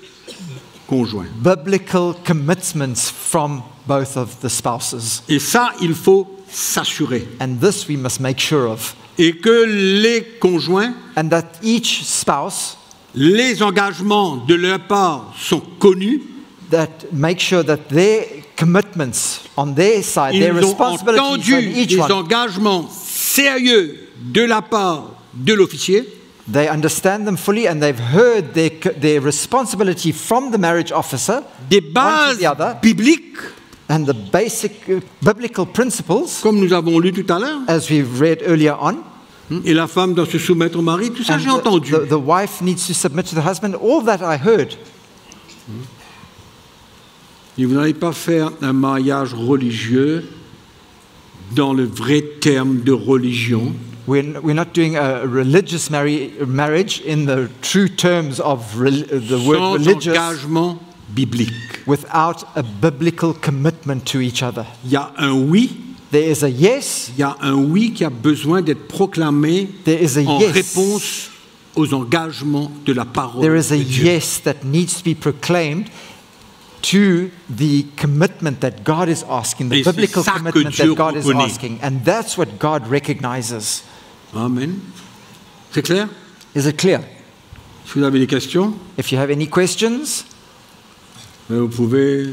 conjoints. biblical commitments from both of the spouses. Et ça, il faut s'assurer. And this we must make sure of. Et que les conjoints, And that each spouse, les engagements de leur part sont connus. that make sure that their commitments on their side, Ils their ont responsibilities entendu on each des one, engagements sérieux de la part de l'officier. they understand them fully and they've heard their responsibility from the marriage officer, Des one to bases the other, bibliques, and the basic biblical principles, comme nous avons lu tout à l'heure. as we've read earlier on. Et la femme doit se soumettre au mari. Tout ça, And j'ai entendu. the wife needs to submit to the husband. All that I heard. Et vous n'allez pas faire un mariage religieux dans le vrai terme de religion. We're not doing a religious marriage in the true terms of the word Sans religious, engagement biblique. without a biblical commitment to each other. Il y a un oui, There is a yes, il y a un oui qui a besoin d'être proclamé there is a en yes. réponse aux engagements de la parole There is a de Dieu. yes that needs to be proclaimed to the commitment that God is asking, the Et c'est biblical ça que commitment Dieu that God is reconnaît. asking. And that's what God recognizes. Amen. C'est clair? Is it clear? Si vous avez des questions, If you have any questions, vous pouvez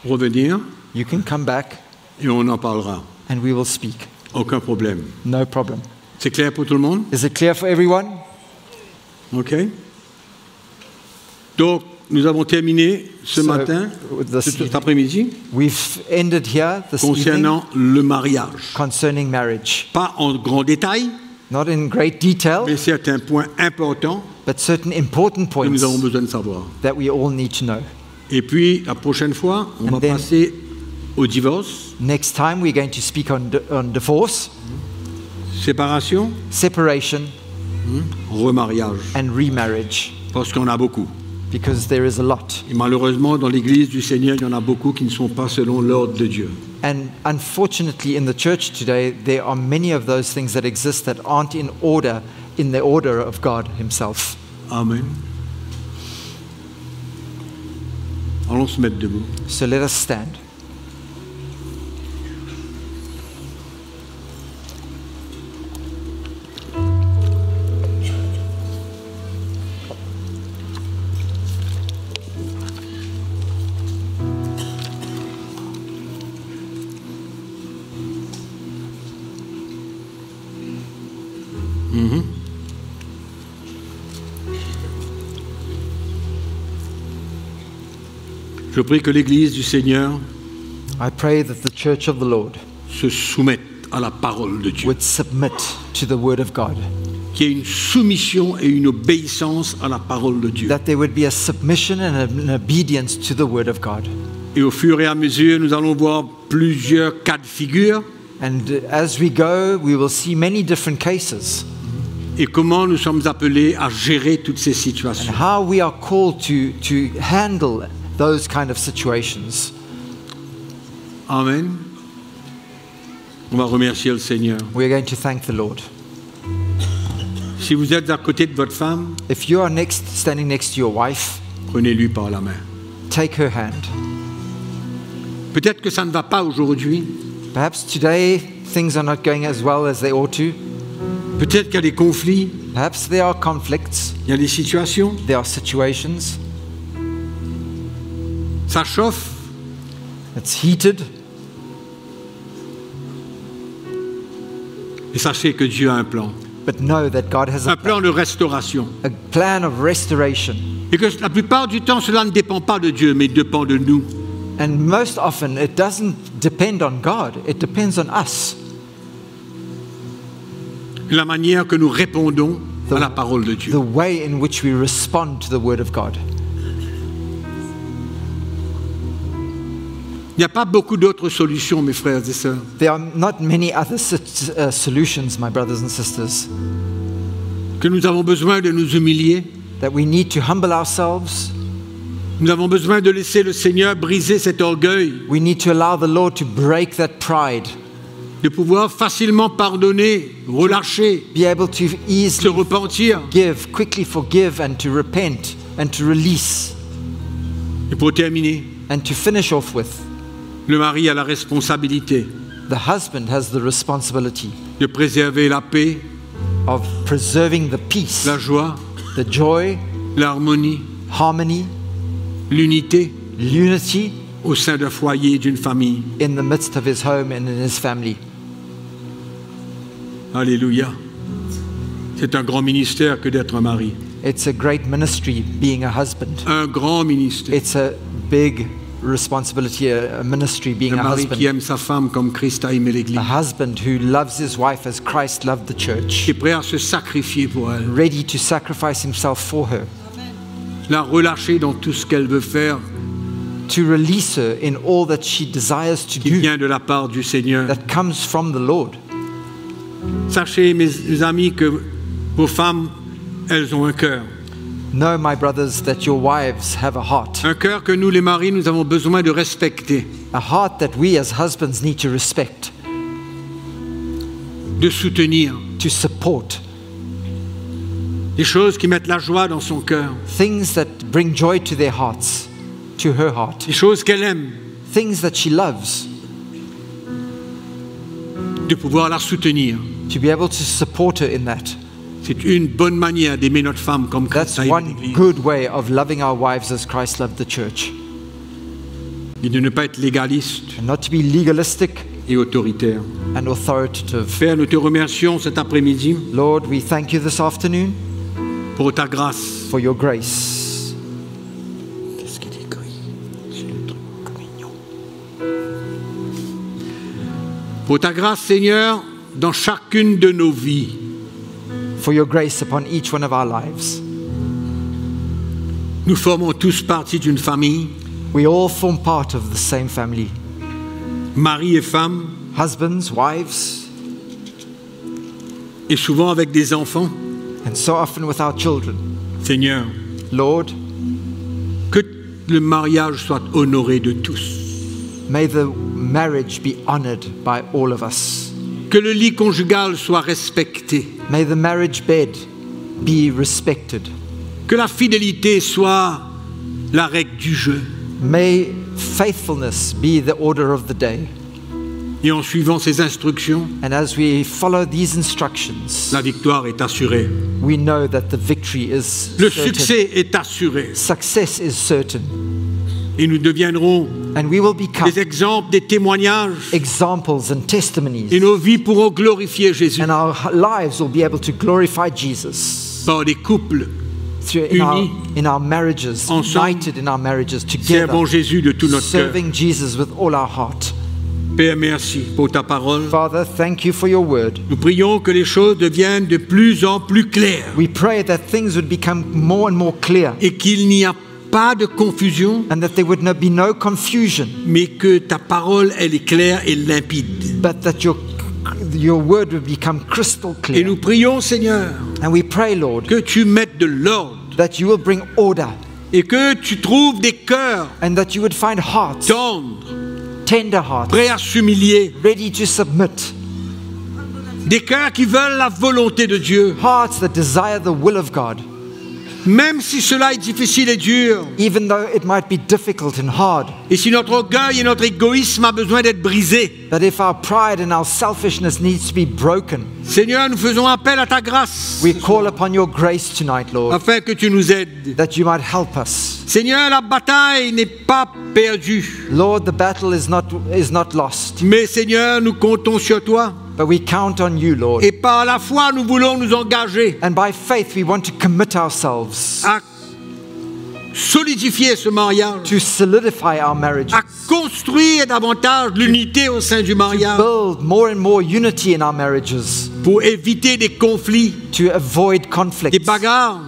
revenir you can come back et on en parlera. and we will speak. Aucun problème. No problem. C'est clair pour tout le monde? Is it clear for everyone? OK. Donc, nous avons terminé ce So, matin, this cet evening, après-midi, we've ended here this evening concernant le mariage. concerning marriage. Pas en grand détail, Not in great detail, mais certains points importants but certain important que points nous avons besoin de savoir. that we all need to know. Et puis, la prochaine fois, on And va then- passer au divorce, Next time, we're going to speak on divorce, séparation, separation, remariage, and remarriage, parce qu'on a beaucoup. because there is a lot. Et malheureusement, dans l'Église du Seigneur, il y en a beaucoup qui ne sont pas selon l'ordre de Dieu. And unfortunately, in the church today, there are many of those things that exist that aren't in the order of God Himself. Amen. Allons se mettre debout. So let us stand. Je prie que l'Église du Seigneur I pray that the church of the Lord se soumette à la parole de Dieu. would submit to the word of God, Qu'il y ait une soumission et une obéissance à la parole de Dieu. that there would be a submission and an obedience to the word of God. Et au fur et à mesure, nous allons voir plusieurs cas de figure And as we go, we will see many different cases et comment nous sommes appelés à gérer toutes ces and situations. how we are called to handle those kind of situations. Amen. On va remercier le Seigneur. We're going to thank the Lord. Si vous êtes à côté de votre femme, If you are standing next to your wife, prenez-lui par la main. take her hand. Peut-être que ça ne va pas aujourd'hui. Perhaps today things are not going as well as they ought to. Peut-être qu'il y a des conflits, Perhaps there are conflicts, il y a des situations. there are situations. Ça chauffe. It's heated, Et sachez que Dieu a un plan. but know that God has Un plan de restauration. a plan of restoration. Et que la plupart du temps, cela ne dépend pas de Dieu, mais dépend de nous. And most often it doesn't depend on God, it depends on us. La manière que nous répondons à la parole de Dieu. The way in which we respond to the Word of God. Il n'y a pas beaucoup d'autres solutions, mes frères et sœurs. There are not many other solutions, my brothers and sisters, Que nous avons besoin de nous humilier. that we need to humble ourselves. Nous avons besoin de laisser le Seigneur briser cet orgueil, We need to allow the Lord to break that pride, de pouvoir facilement pardonner, relâcher, be able to se easily repentir. quickly forgive and to repent and to release. Et pour terminer, And to finish off with, le mari a la responsabilité the husband has the responsibility de préserver la paix, of preserving the peace, la joie, the joy, l'harmonie, harmony, l'unité unity au sein d'un foyer, d'une famille. in the midst of his home and in his family. Alléluia. C'est un grand ministère que d'être un mari. It's a great ministry being a husband. Un grand ministère. It's a big responsibility, a ministry being Un a mari qui husband. aime sa femme comme Christ a aimé l'Église. A husband who loves his wife as Christ loved the church, Qui est prêt à se sacrifier pour elle. ready to sacrifice himself for her, La relâcher dans tout ce qu'elle veut faire to release her in all that she desires to qui do, vient de la part du Seigneur. that comes from the Lord. Sachez, mes amis, que vos femmes, elles ont un cœur. Know, my brothers, that your wives have a heart. Un cœur que nous, les maris, nous avons besoin de respecter, A heart that we as husbands need to respect, de soutenir. to support. Des choses qui mettent la joie dans son cœur. Things that bring joy to their hearts, to her heart. Des choses qu'elle aime. Things that she loves, De pouvoir la soutenir. to be able to support her in that. C'est une bonne manière d'aimer notre femme comme Christ That's a aimé one l'Église. good way of loving our wives as Christ loved the church. Et de ne pas être légaliste And not to be legalistic et autoritaire. and authoritative. Père, nous te remercions cet après-midi Lord, we thank you this afternoon pour ta grâce. for your grace. Qu'est-ce qu'il écrit sur le truc communion? Pour ta grâce, Seigneur, dans chacune de nos vies. For your grace upon each one of our lives. Nous formons tous partie d'une famille, We all form part of the same family. mari et femme, Husbands, wives, et souvent avec des enfants. and so often with our children. Seigneur, Lord, que le mariage soit honoré de tous. may the marriage be honored by all of us. Que le lit conjugal soit respecté. May the marriage bed be respected. Que la fidélité soit la règle du jeu. May faithfulness be the order of the day. Et en suivant ces instructions, And as we follow these instructions, la victoire est assurée. we know that the victory is Le certain. succès est assuré. Success is certain. Et nous deviendrons And we will become des exemples, des témoignages. examples and testimonies. Et nos vies pourront glorifier Jésus And our lives will be able to glorify Jesus par des couples through Unis, in our marriages, ensemble, united in our marriages, together, servons Jésus de tout notre cœur. serving Jesus with all our heart. Père, merci pour ta parole. Father, thank you for your word. Nous prions que les choses deviennent de plus en plus claires We pray that things would become more and more clear et qu'il n'y a pas de confusion, and that there would be no confusion, mais que ta parole, elle est claire et limpide. but that your word would become crystal Et clear. nous prions, Seigneur, And we pray, Lord, que tu mettes de l'ordre that you will bring order et que tu trouves des cœurs and that you would find hearts, tendres, tender hearts, prêts à s'humilier, ready to submit, des cœurs qui veulent la volonté de Dieu, hearts that desire the will of God, même si cela est difficile et dur, even though it might be difficult and hard. et si notre orgueil et notre égoïsme a besoin d'être brisés. That if our pride and our selfishness needs to be broken, Seigneur, nous faisons appel à ta grâce, we call upon your grace tonight, Lord, afin que tu nous aides. that you might help us. Seigneur, la bataille n'est pas perdue, Lord, the battle is not lost, mais Seigneur, nous comptons sur toi, but we count on you, Lord. et par la foi, nous voulons nous engager And by faith, we want to commit ourselves à solidifier ce mariage, to solidify our marriage, à construire davantage l'unité au sein du mariage, build more and more unity in our marriages, pour éviter des conflits, to avoid des conflicts, bagarres.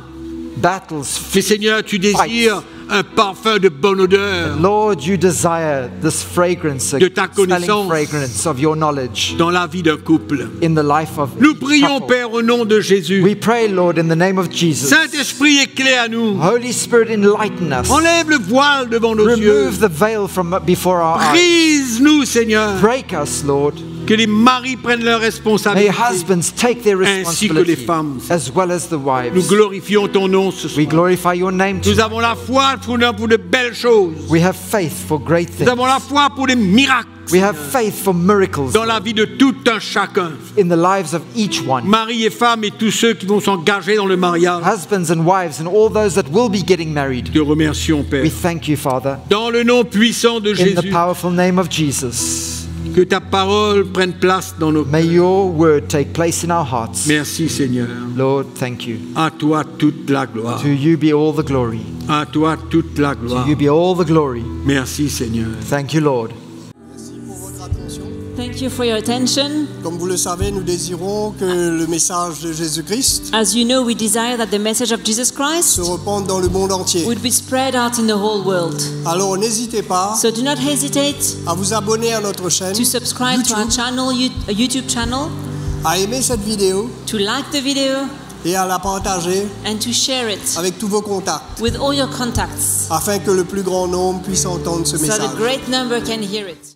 battles. Mais Seigneur, tu désires un parfum de bonne odeur Lord, you desire this fragrance, a De ta smelling connaissance. fragrance of your knowledge dans la vie d'un couple. in the life of Nous prions, couple. Père, au nom de Jésus. We pray, Lord, in the name of Jesus. Saint-Esprit, éclaire nous. Holy Spirit, enlighten us. Enlève le voile devant nos yeux. Remove the veil from before our eyes. Brise-nous, Seigneur. Break us, Lord. Que les maris prennent leurs May responsabilités. husbands take their Ainsi que les responsibility femmes. as well as the Nous wives. glorifions ton nom ce We soir. glorify your name. Nous avons la foi pour de belles choses. We have faith for great Nous things. avons la foi pour des miracles We have faith for miracles dans la vie de tout un chacun. in the lives of each one. Maris et femmes et tous ceux qui vont s'engager dans le mariage. Husbands and wives and all those that will be getting married. Te remercions, Père. We thank you, Father, Dans le nom puissant de in the Jésus, powerful name of Jesus. que ta parole prenne place dans nos May cœurs. your word take place in our hearts. Merci, Seigneur. Lord, thank you. À toi toute la gloire. To you be all the glory. À toi toute la gloire. To you be all the glory. Merci, Seigneur. Thank you, Lord. Merci pour votre attention. Thank you for your attention. Comme vous le savez, nous désirons que le message de Jésus-Christ As you know, we desire that the message of Jesus se Christ répande dans le monde entier. would be spread out in the whole world. Alors n'hésitez pas So do not hesitate à vous abonner à notre chaîne to subscribe to our YouTube, channel, YouTube channel, à aimer cette vidéo to like the video, et à la partager and to share it avec tous vos contacts with all your contacts afin que le plus grand nombre puisse entendre ce so message. the great number can hear it.